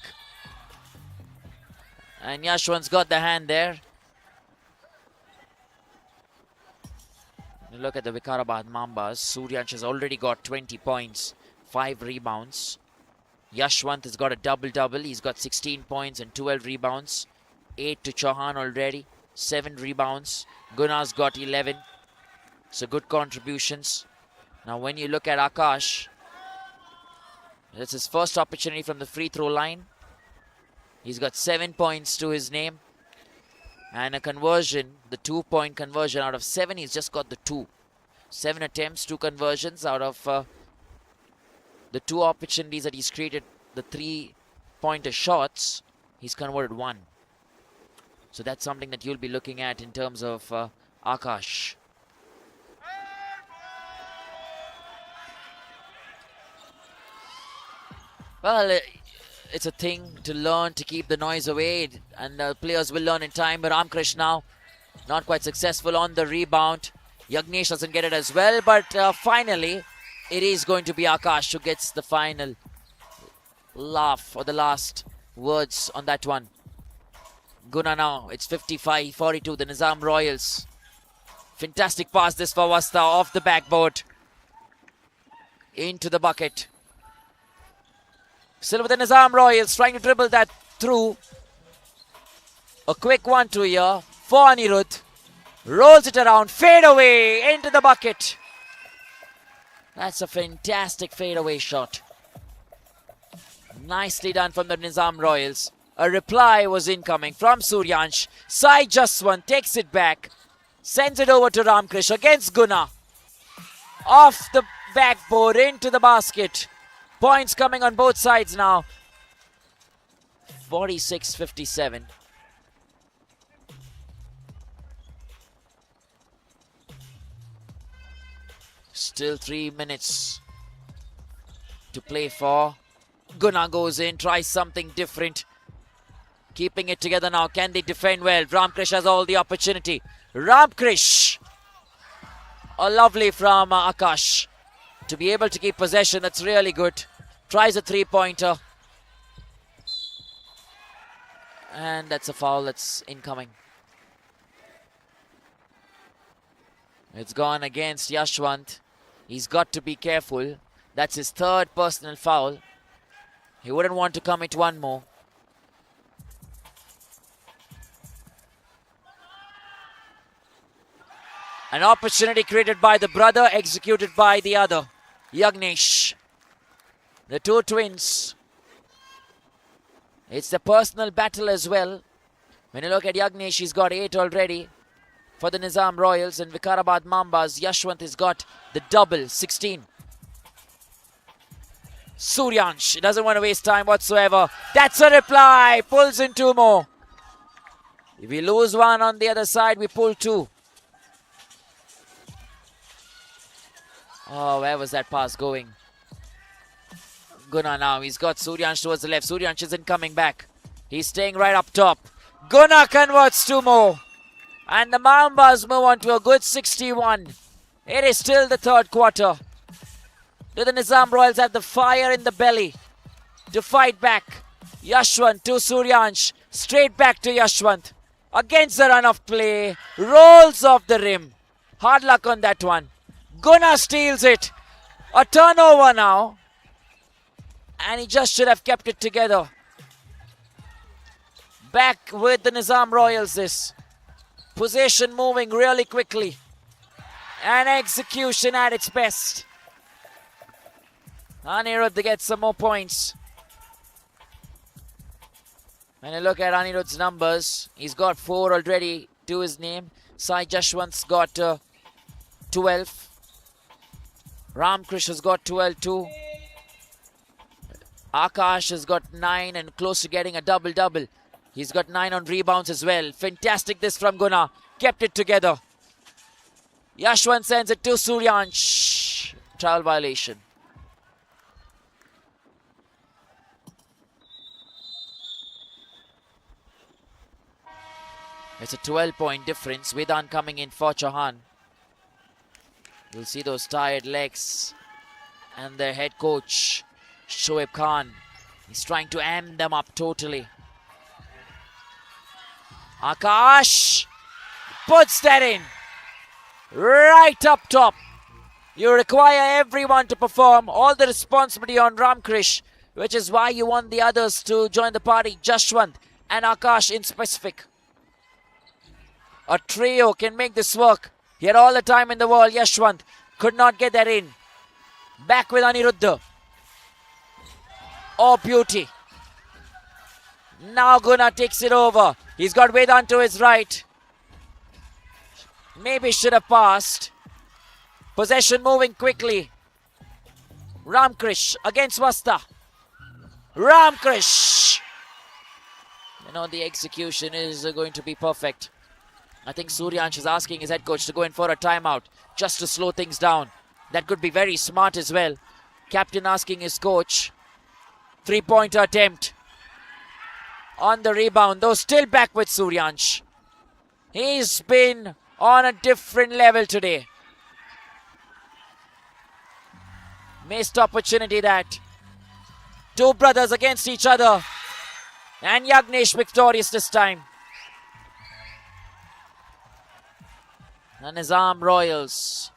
And Yashwan's got the hand there. Look at the Vikarabad Mambas. Suryansh has already got 20 points, 5 rebounds. Yashwant has got a double-double. He's got 16 points and 12 rebounds. 8 to Chauhan already. 7 rebounds. Guna's got 11. So good contributions. Now when you look at Akash, it's his first opportunity from the free throw line. He's got 7 points to his name. And a conversion, the 2-point conversion out of 7, he's just got the 2. 7 attempts, 2 conversions out of the 2 opportunities that he's created, the 3-pointer shots, he's converted 1. So that's something that you'll be looking at in terms of Akash. Well, it's a thing to learn to keep the noise away, and players will learn in time. But Ramkrish now not quite successful on the rebound. Yagnesh doesn't get it as well, but finally it is going to be Akash who gets the final laugh or the last words on that one. Guna now, it's 55-42, the Nizam Royals. Fantastic pass this for Wasta off the backboard. Into the bucket. Still with the Nizam Royals, trying to dribble that through. A quick 1-2 here for Anirudh. Rolls it around, fade away into the bucket. That's a fantastic fadeaway shot. Nicely done from the Nizam Royals. A reply was incoming from Suryansh. Sai Jaswant takes it back. Sends it over to Ramkrish against Guna. Off the backboard into the basket. Points coming on both sides now. 46-57. Still 3 minutes to play for. Guna goes in, tries something different. Keeping it together now. Can they defend well? Ramkrish has all the opportunity. Ramkrish. A lovely from Akash. To be able to keep possession, that's really good. Tries a 3-pointer. And that's a foul that's incoming. It's gone against Yashwant. He's got to be careful. That's his 3rd personal foul. He wouldn't want to commit one more. An opportunity created by the brother, executed by the other, Yagnesh. The two twins. It's the personal battle as well. When you look at Yagnesh, he's got 8 already for the Nizam Royals, and VIKARABAD Mambas, Yashwant has got the double, 16. Suryansh doesn't want to waste time whatsoever. That's a reply. Pulls in 2 more. If we lose 1 on the other side, we pull 2. Oh, where was that pass going? Guna now. He's got Suryansh towards the left. Suryansh isn't coming back. He's staying right up top. Guna converts 2 more. And the Mambas move on to a good 61. It is still the 3rd quarter. Do the Nizam Royals have the fire in the belly to fight back? Yashwant to Suryansh. Straight back to Yashwant. Against the run of play. Rolls off the rim. Hard luck on that one. Guna steals it. A turnover now. And he just should have kept it together. Back with the Nizam Royals this. Possession moving really quickly. And execution at its best. Anirudh gets some more points. When you look at Anirudh's numbers, he's got 4 already to his name. Sai Jashwant's got 12. Ramkrish has got 12 too. Akash has got 9 and close to getting a double-double. He's got 9 on rebounds as well. Fantastic this from Guna. Kept it together. Yashwant sends it to Suryansh. Travel violation. It's a 12-point difference. Vedan coming in for Chauhan. You'll see those tired legs. And their head coach, Shoaib Khan, he's trying to amp them up totally. Akash puts that in. Right up top. You require everyone to perform. All the responsibility on Ramkrish, which is why you want the others to join the party. Jashwant and Akash in specific. A trio can make this work. He had all the time in the world. Yashwant could not get that in. Back with Aniruddha. Oh, beauty. Now Guna takes it over. He's got Vedant to his right. Maybe should have passed. Possession moving quickly. Ramkrish against Vasta. Ramkrish. You know, the execution is going to be perfect. I think Suryansh is asking his head coach to go in for a timeout just to slow things down. That could be very smart as well. Captain asking his coach. 3-pointer attempt. On the rebound, though still back with Suryansh. He's been on a different level today. Missed opportunity that. 2 brothers against each other. And Yagnesh victorious this time. The Nizam Royals,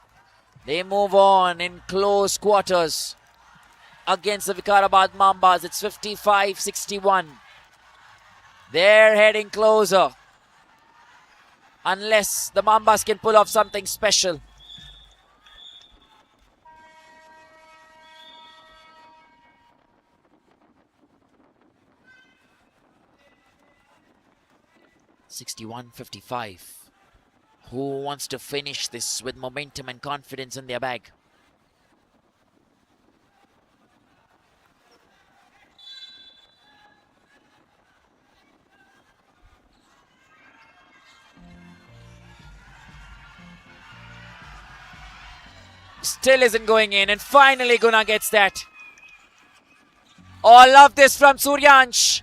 they move on in close quarters against the VIKARABAD Mambas. It's 55-61. They're heading closer. Unless the Mambas can pull off something special. (61-55). Who wants to finish this with momentum and confidence in their bag? Still isn't going in, and finally Guna gets that. Oh, love this from Suryansh.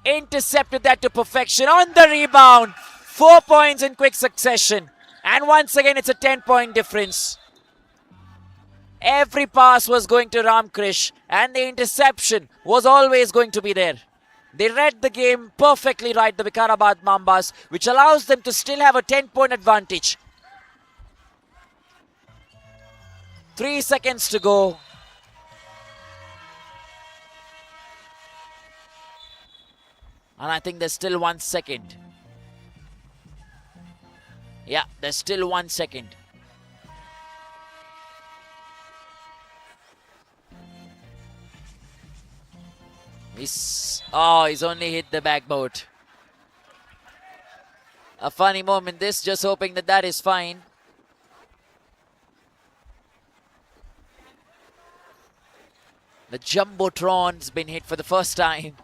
Intercepted that to perfection on the rebound. 4 points in quick succession. And once again, it's a 10-point difference. Every pass was going to Ramkrish, and the interception was always going to be there. They read the game perfectly right, the VIKARABAD Mambas, which allows them to still have a 10-point advantage. 3 seconds to go. And I think there's still 1 second. Yeah, there's still 1 second. He's only hit the backboard. A funny moment this, just hoping that that is fine. The Jumbotron's been hit for the first time.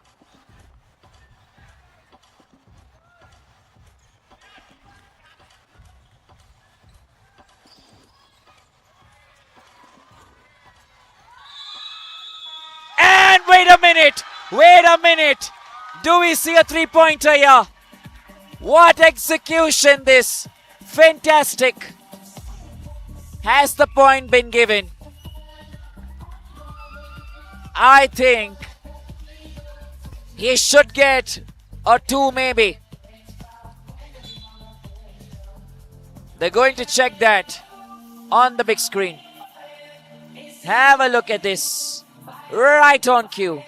And wait a minute. Do we see a three-pointer here? What execution this. Fantastic. Has the point been given? I think he should get a 2 maybe. They're going to check that on the big screen. Have a look at this. Right on cue.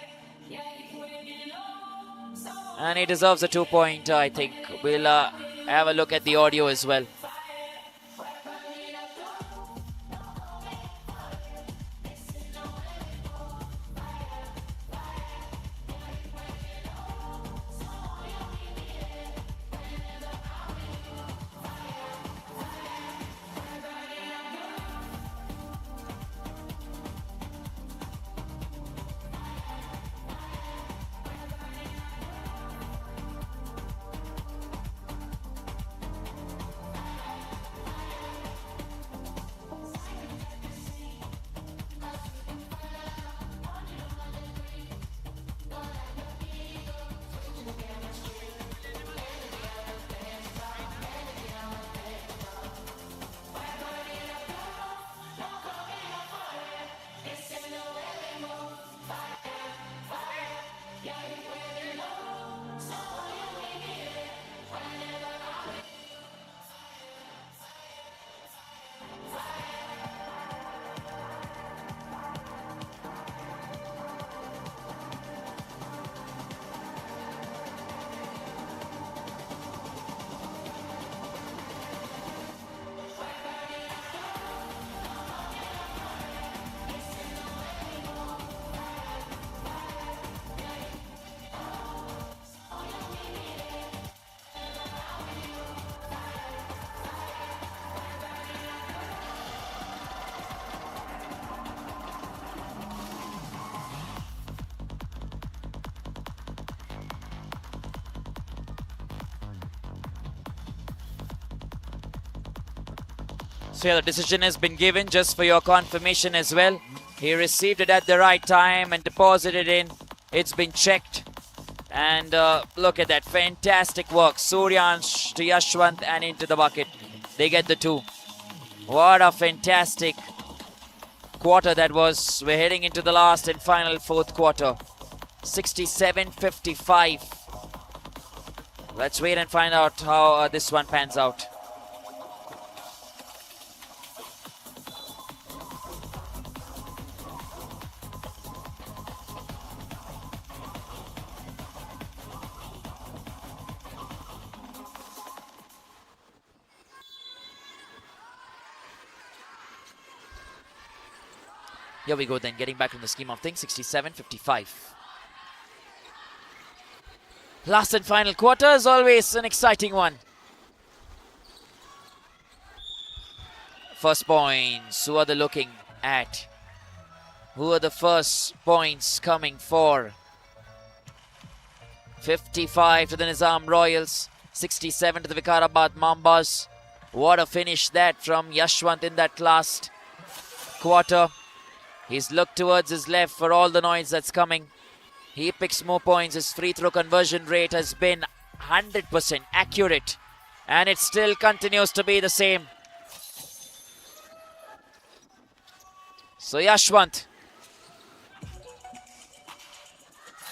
And he deserves a 2-pointer, I think. We'll have a look at the audio as well. So yeah, the decision has been given just for your confirmation as well. He received it at the right time and deposited in. It's been checked. And look at that, fantastic work. Suryansh to Yashwant and into the bucket. They get the 2. What a fantastic quarter that was. We're heading into the last and final fourth quarter. 67-55. Let's wait and find out how this one pans out. Here we go then, getting back in the scheme of things, 67-55. Last and final quarter is always an exciting one. First points, who are they looking at? Who are the first points coming for? 55 to the Nizam Royals, 67 to the Vikarabad Mambas. What a finish that from Yashwant in that last quarter. He's looked towards his left for all the noise that's coming. He picks more points. His free throw conversion rate has been 100% accurate. And it still continues to be the same. So Yashwant.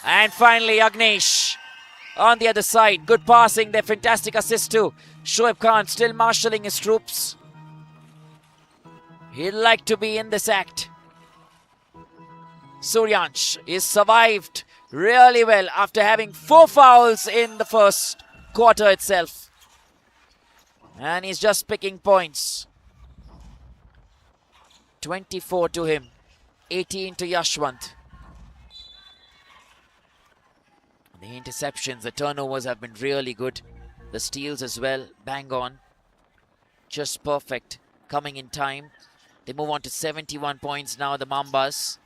And finally Agnesh on the other side. Good passing there. Fantastic assist too. Shoaib Khan still marshalling his troops. He'd like to be in this act. Suryansh is survived really well after having 4 fouls in the first quarter itself. And he's just picking points. 24 to him, 18 to Yashwant. The interceptions, the turnovers have been really good. The steals as well, bang on. Just perfect, coming in time. They move on to 71 points now, the Mambas.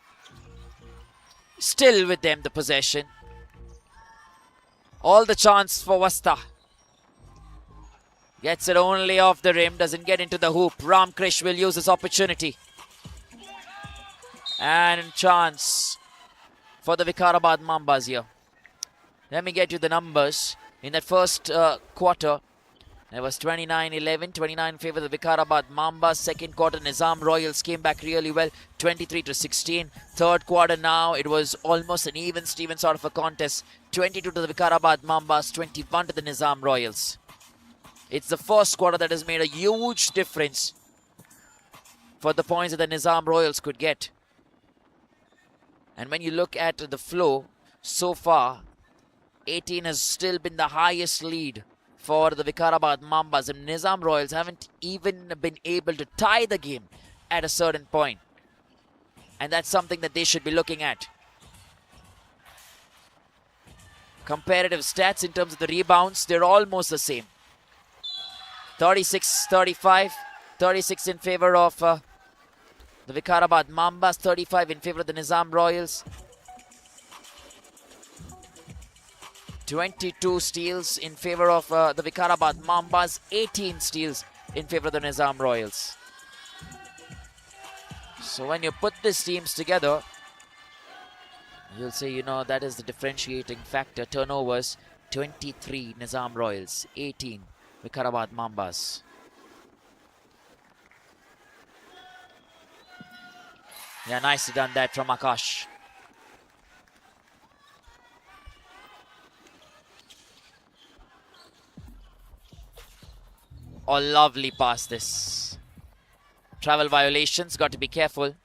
Still with them, the possession. All the chance for Vasta. Gets it only off the rim, doesn't get into the hoop. Ram Krish will use this opportunity. And chance for the Vikarabad Mambas here. Let me get you the numbers. In that first quarter, it was 29-11, 29 in favor of the Vikarabad Mambas. Second quarter, Nizam Royals came back really well, 23-16. Third quarter now, it was almost an even Steven sort of a contest. 22 to the Vikarabad Mambas, 21 to the Nizam Royals. It's the first quarter that has made a huge difference for the points that the Nizam Royals could get. And when you look at the flow, so far, 18 has still been the highest lead for the Vikarabad Mambas, and Nizam Royals haven't even been able to tie the game at a certain point. And that's something that they should be looking at. Comparative stats in terms of the rebounds, they're almost the same. 36-35, 36 in favor of the Vikarabad Mambas, 35 in favor of the Nizam Royals. 22 steals in favor of the Vikarabad Mambas, 18 steals in favor of the Nizam Royals. So when you put these teams together, you'll say, you know, that is the differentiating factor. Turnovers, 23 Nizam Royals, 18 Vikarabad Mambas. Yeah, nicely done that from Akash. Oh, lovely pass this. Travel violations, got to be careful.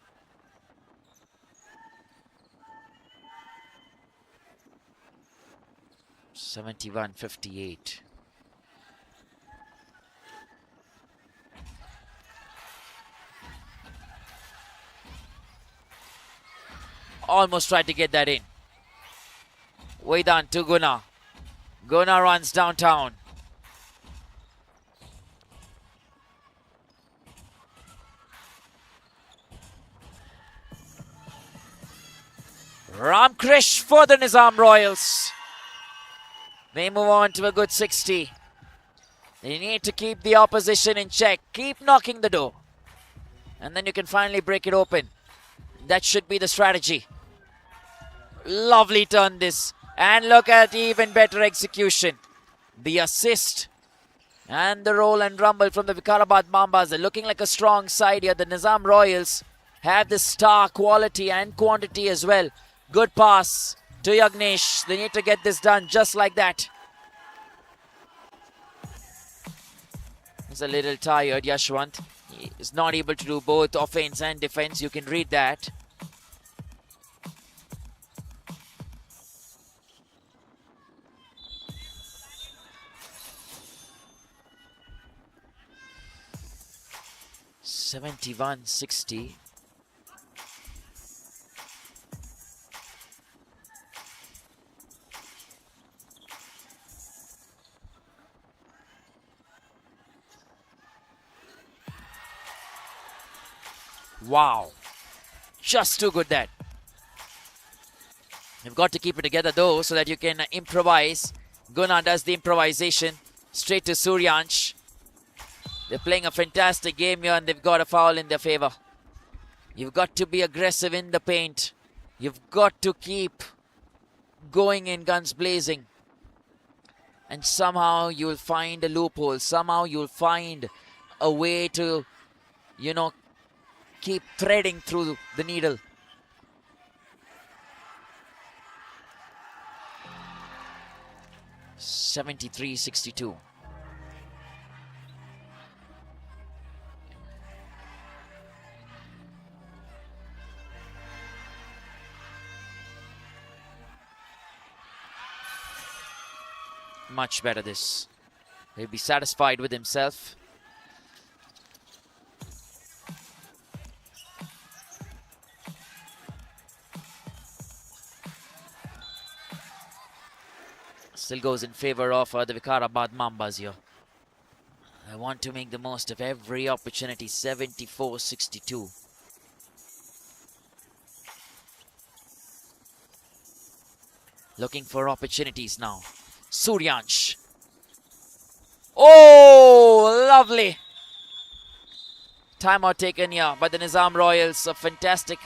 (71-58). Almost tried to get that in. Vedan to Guna. Guna runs downtown. Ramkrish for the Nizam Royals. They move on to a good 60. They need to keep the opposition in check. Keep knocking the door. And then you can finally break it open. That should be the strategy. Lovely turn this. And look at even better execution. The assist. And the roll and rumble from the Vikarabad Mambas. They're looking like a strong side here. The Nizam Royals have the star quality and quantity as well. Good pass to Yagnesh. They need to get this done just like that. He's a little tired, Yashwant. He is not able to do both offense and defense. You can read that. (71-60). Wow, just too good that. You've got to keep it together though so that you can improvise. Guna does the improvisation straight to Suryansh. They're playing a fantastic game here and they've got a foul in their favor. You've got to be aggressive in the paint. You've got to keep going in guns blazing. And somehow you'll find a loophole. Somehow you'll find a way to, you know, keep threading through the needle. (73-62). Much better this. He'll be satisfied with himself. Still goes in favor of the Vikarabad Mambas here. I want to make the most of every opportunity. 74-62. Looking for opportunities now. Suryansh. Oh, lovely. Timeout taken here by the Nizam Royals. A fantastic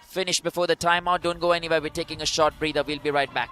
finish before the timeout. Don't go anywhere. We're taking a short breather. We'll be right back.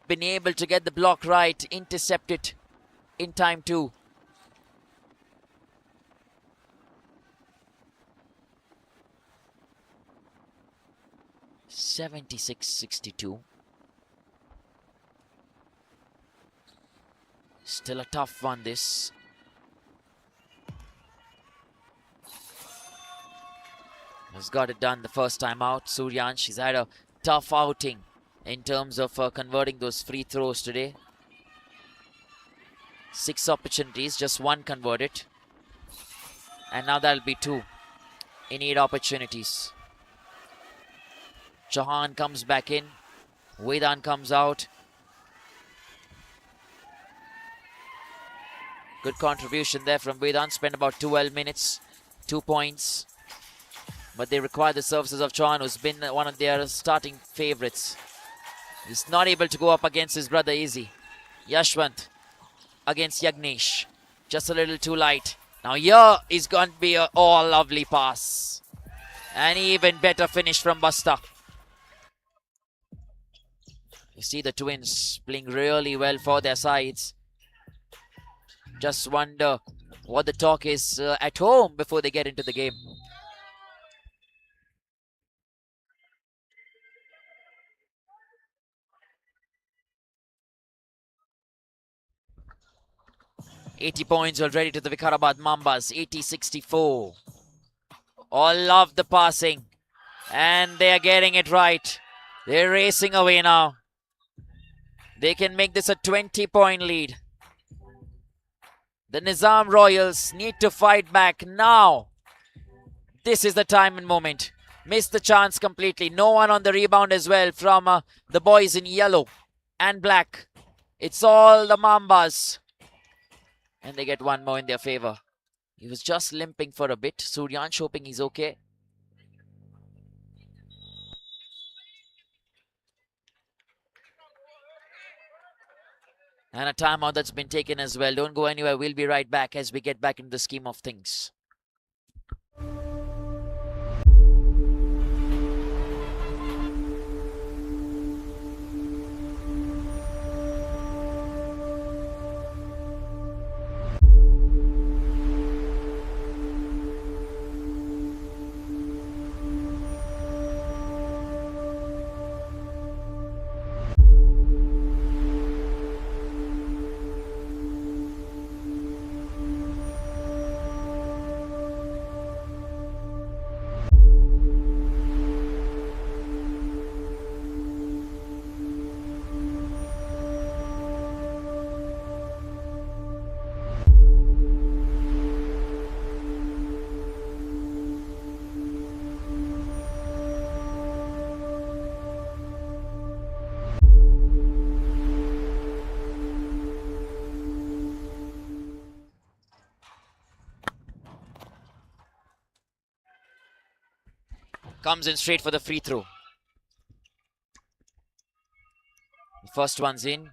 Been able to get the block right, intercept it in time too. (76-62). Still a tough one, this. Has got it done the first time out. Suryansh, he's had a tough outing in terms of converting those free throws today. 6 opportunities, just 1 converted. And now that'll be 2 in 8 opportunities. Chauhan comes back in. Vedan comes out. Good contribution there from Vedan. Spent about 12 minutes, 2 points. But they require the services of Chauhan, who's been one of their starting favorites. He's not able to go up against his brother easy. Yashwant against Yagnesh. Just a little too light. Now here is going to be a lovely pass. An even better finish from Basta. You see the twins playing really well for their sides. Just wonder what the talk is at home before they get into the game. $80 points already to the Vikarabad Mambas. 80-64. All love the passing. And they are getting it right. They're racing away now. They can make this a 20-point lead. The Nizam Royals need to fight back now. This is the time and moment. Missed the chance completely. No one on the rebound as well from the boys in yellow and black. It's all the Mambas. And they get one more in their favor. He was just limping for a bit. Suryansh hoping he's okay. And a timeout that's been taken as well. Don't go anywhere. We'll be right back as we get back into the scheme of things. comes in straight for the free throw. The first one's in.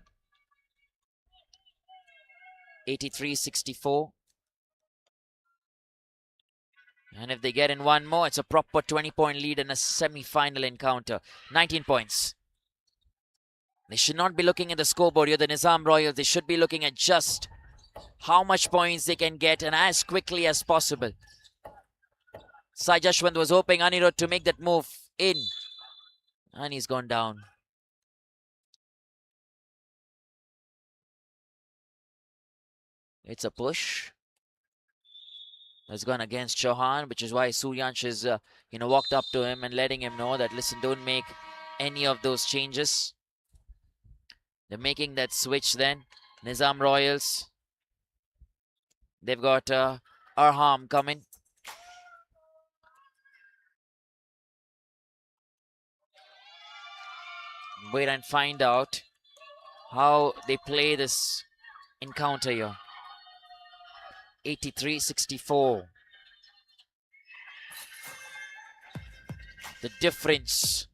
83-64. And if they get in one more, it's a proper 20-point lead in a semi-final encounter. 19 points. They should not be looking at the scoreboard. You're the Nizam Royals. They should be looking at just how much points they can get and as quickly as possible. Sai Jashwant was hoping Anirudh to make that move in. And he's gone down. It's a push. Has gone against Chauhan, which is why Suryansh is, walked up to him and letting him know that, listen, don't make any of those changes. They're making that switch then. Nizam Royals. They've got Arham coming. Wait and find out how they play this encounter here. 83-64. The difference.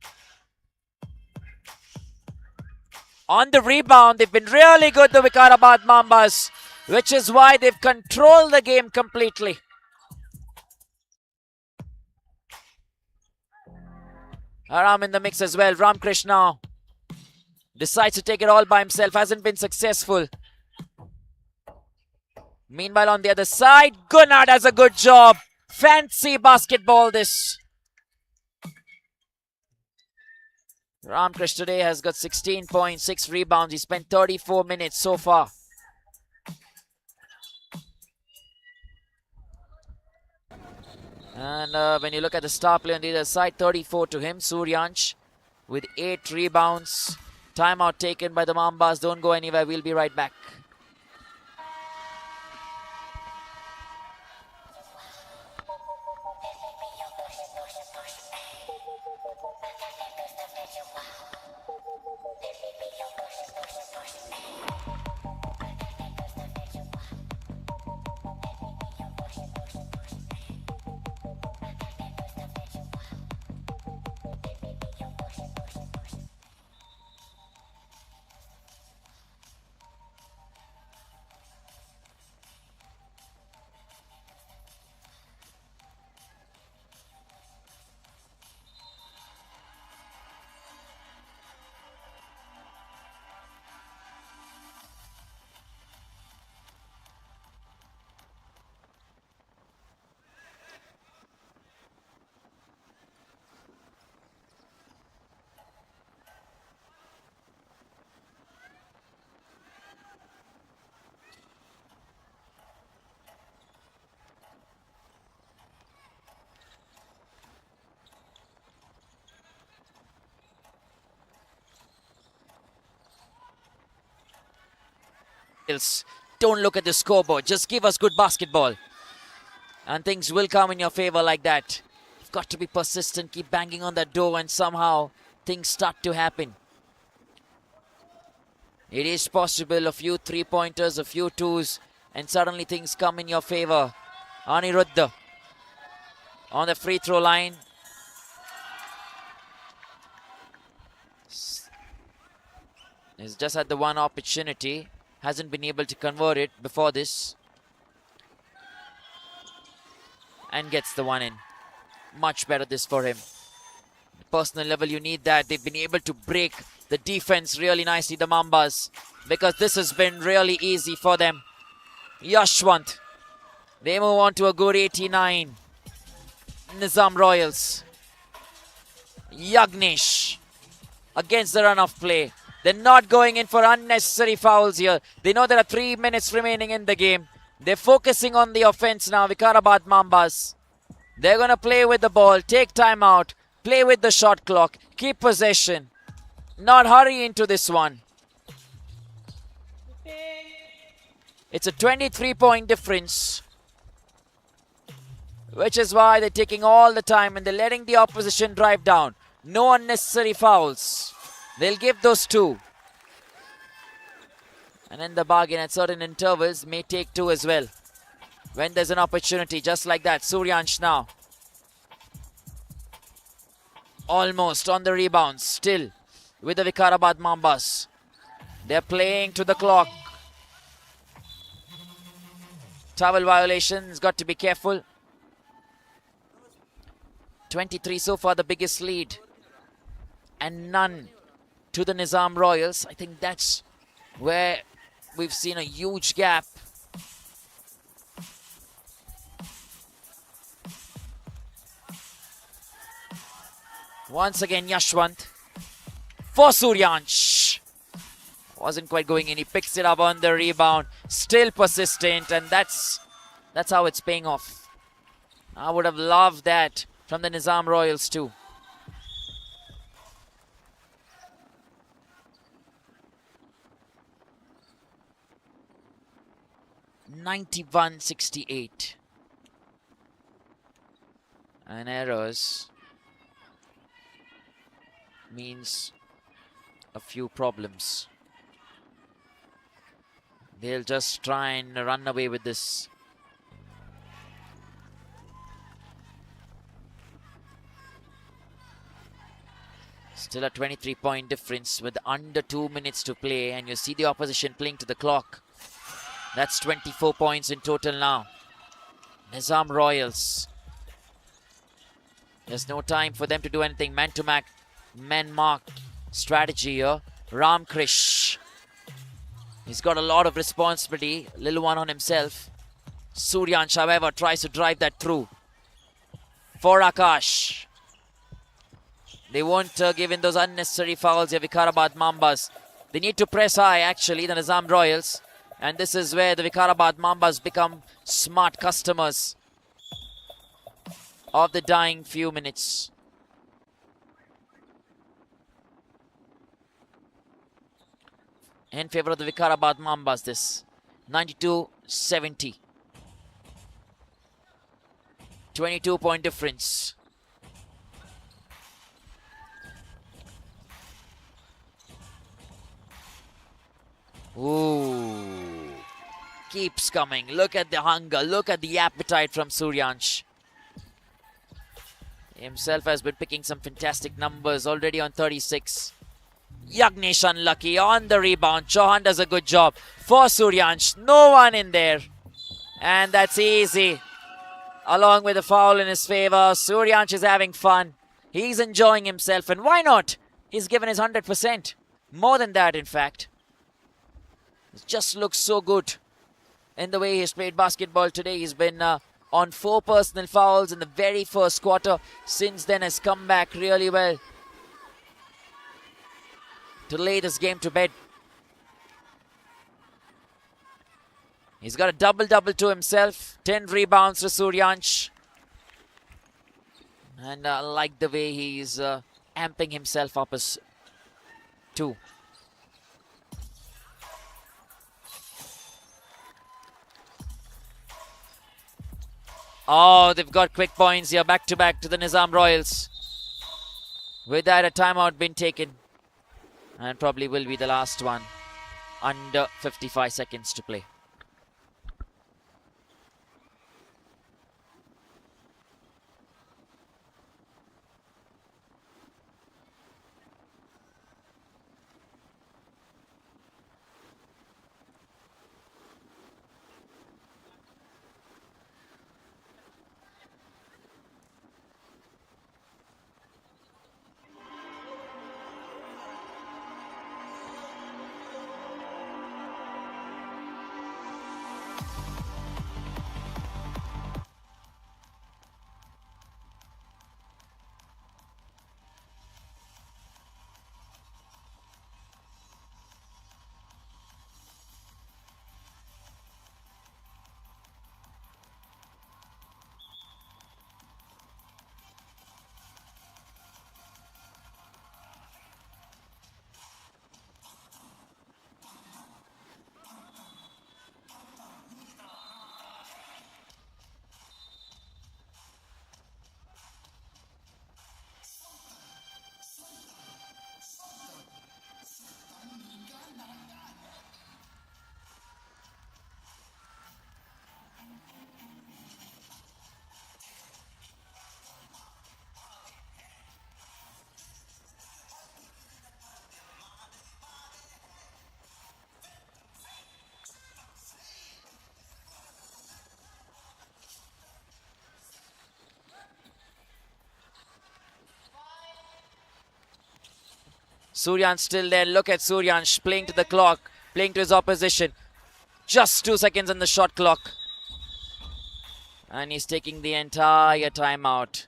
On the rebound, they've been really good, the Vikarabad Mambas, which is why they've controlled the game completely. Aram in the mix as well. Ramkrishna decides to take it all by himself. Hasn't been successful. Meanwhile, on the other side, Gunnar does a good job. Fancy basketball, this. Ramkrishna today has got 16 points, 6 rebounds. He spent 34 minutes so far. And when you look at the star player on the other side, 34 to him, Suryansh, with 8 rebounds. Timeout taken by the Mambas. Don't go anywhere. We'll be right back. Don't look at the scoreboard. Just give us good basketball. And things will come in your favor like that. You've got to be persistent. Keep banging on that door and somehow things start to happen. It is possible. A few three-pointers, a few twos, and suddenly things come in your favor. Anirudh on the free throw line. He's just had the one opportunity. Hasn't been able to convert it before this. And gets the one in. Much better this for him. Personal level, you need that. They've been able to break the defense really nicely, the Mambas, because this has been really easy for them. Yashwant. They move on to a good 89. Nizam Royals. Yagnesh against the run of play. They're not going in for unnecessary fouls here. They know there are 3 minutes remaining in the game. They're focusing on the offense now, Vikarabad Mambas. They're going to play with the ball, take time out, play with the shot clock, keep possession. Not hurry into this one. It's a 23-point difference, which is why they're taking all the time and they're letting the opposition drive down. No unnecessary fouls. They'll give those 2. And in the bargain at certain intervals may take 2 as well. When there's an opportunity, just like that. Suryansh now. almost on the rebounds, still with the Vikarabad Mambas. They're playing to the clock. Towel violations, got to be careful. 23 so far, the biggest lead. And none to the Nizam Royals. I think that's where we've seen a huge gap. Once again, Yashwant for Suryansh. Wasn't quite going in. He picks it up on the rebound. Still persistent, and that's how it's paying off. I would have loved that from the Nizam Royals too. (91-68) and errors means a few problems. They'll just try and run away with this. Still a 23-point difference with under 2 minutes to play, and you see the opposition playing to the clock. That's 24 points in total now. Nizam Royals. There's no time for them to do anything. Man-to-man, man-mark strategy here. Ram Krish. He's got a lot of responsibility. Little one on himself. Suryansh, however, tries to drive that through. For Akash. They won't give in those unnecessary fouls here, Vikarabad Mambas. They need to press high, actually, the Nizam Royals. And this is where the Vikarabad Mambas become smart customers of the dying few minutes. In favor of the Vikarabad Mambas, this 92-70. 22-point difference. Ooh. Keeps coming. Look at the hunger. Look at the appetite from Suryansh. Himself has been picking some fantastic numbers already on 36. Yagnesh unlucky on the rebound. Chauhan does a good job for Suryansh. No one in there. And that's easy. Along with a foul in his favor. Suryansh is having fun. He's enjoying himself. And why not? He's given his 100%. More than that, in fact. It just looks so good in the way he's played basketball today. He's been on 4 personal fouls in the very first quarter. Since then has come back really well to lay this game to bed. He's got a double-double to himself. 10 rebounds to Suryansh. And I like the way he's amping himself up as too. Oh, they've got quick points here, back-to-back to the Nizam Royals. With that, a timeout been taken. And probably will be the last one. Under 55 seconds to play. Suryansh still there. Look at Suryansh playing to the clock, playing to his opposition. Just 2 seconds on the shot clock. And he's taking the entire timeout.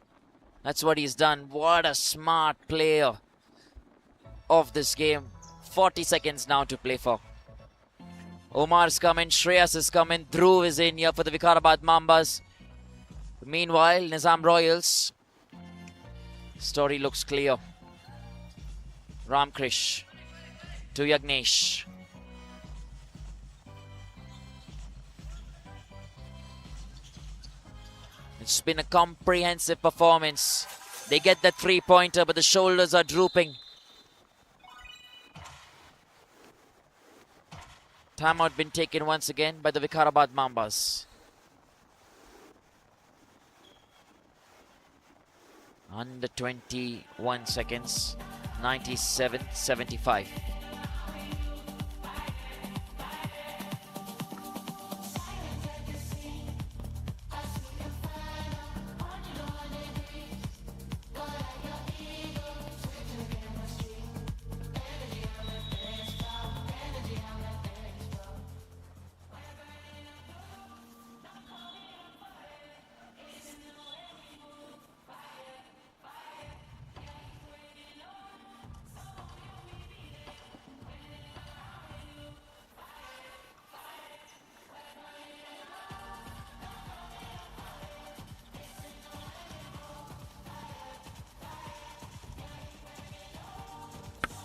That's what he's done. What a smart player of this game. 40 seconds now to play for. Omar's coming, Shreyas is coming, Dhruv is in here for the Vikarabad Mambas. Meanwhile, Nizam Royals. Story looks clear. Ramkrish to Yagnesh. It's been a comprehensive performance. They get that three-pointer, but the shoulders are drooping. Timeout been taken once again by the Vikarabad Mambas. Under 21 seconds, 97-75.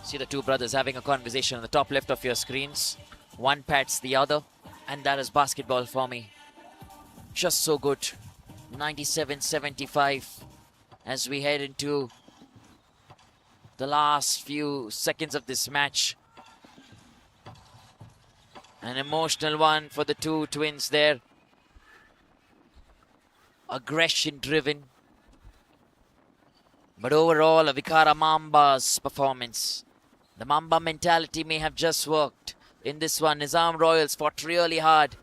See the two brothers having a conversation on the top left of your screens. One pats the other, and that is basketball for me. Just so good. 97-75 as we head into the last few seconds of this match. An emotional one for the two twins there. Aggression driven. But overall, a Vikara Mamba's performance. The Mamba mentality may have just worked in this one. Nizam Royals fought really hard.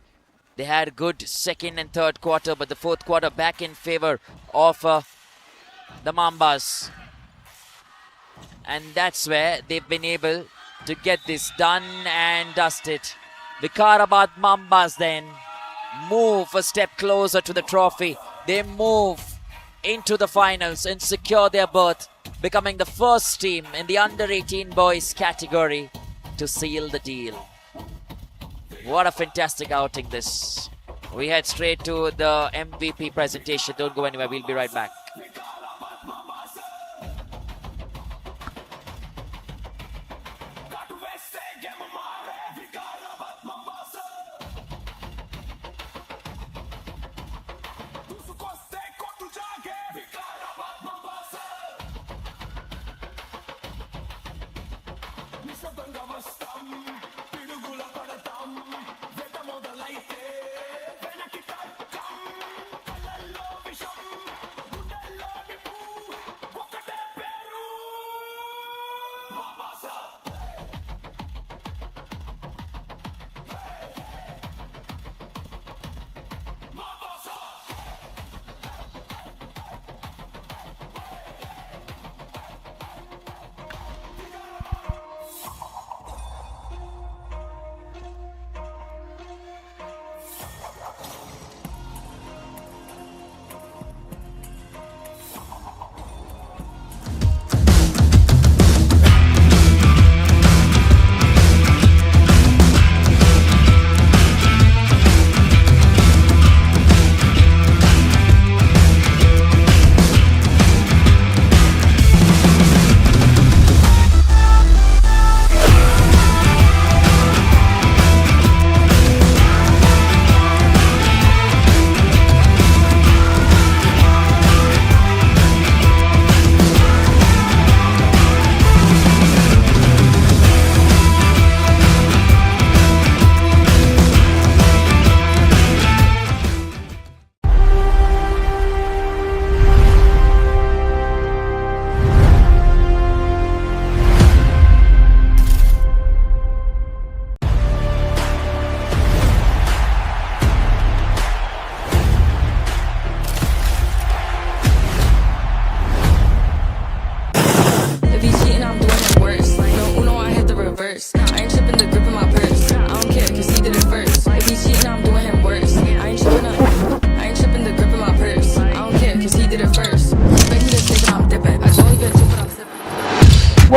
They had a good second and third quarter, but the fourth quarter back in favor of the Mambas. And that's where they've been able to get this done and dusted. Vikarabad Mambas then move a step closer to the trophy. They move into the finals and secure their berth, becoming the first team in the under-18 boys category to seal the deal. What a fantastic outing this. We head straight to the MVP presentation. Don't go anywhere, we'll be right back.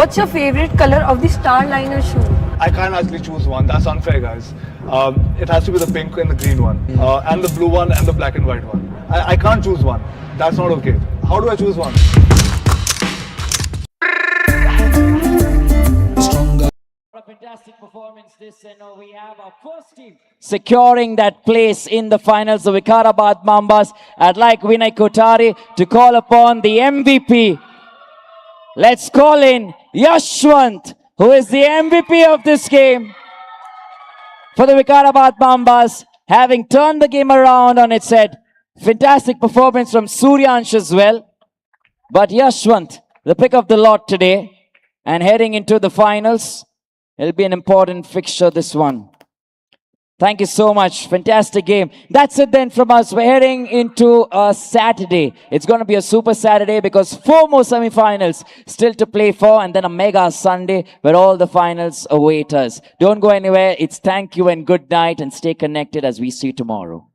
What's your favorite color of the Starliner shoe? I can't actually choose one. That's unfair, guys. It has to be the pink and the green one, and the blue one and the black and white one. I can't choose one. That's not okay. How do I choose one? What a fantastic performance this, and we have our first team securing that place in the finals, the Vikarabad Mambas. I'd like Vinay Kotari to call upon the MVP. Let's call in Yashwant, who is the MVP of this game for the Vikarabad Mambas, having turned the game around on its head. Fantastic performance from Suryansh as well. But Yashwant, the pick of the lot today, and heading into the finals. It'll be an important fixture, this one. Thank you so much. Fantastic game. That's it then from us. We're heading into a Saturday. It's going to be a super Saturday because 4 more semifinals still to play for, and then a mega Sunday where all the finals await us. Don't go anywhere. It's thank you and good night, and stay connected as we see you tomorrow.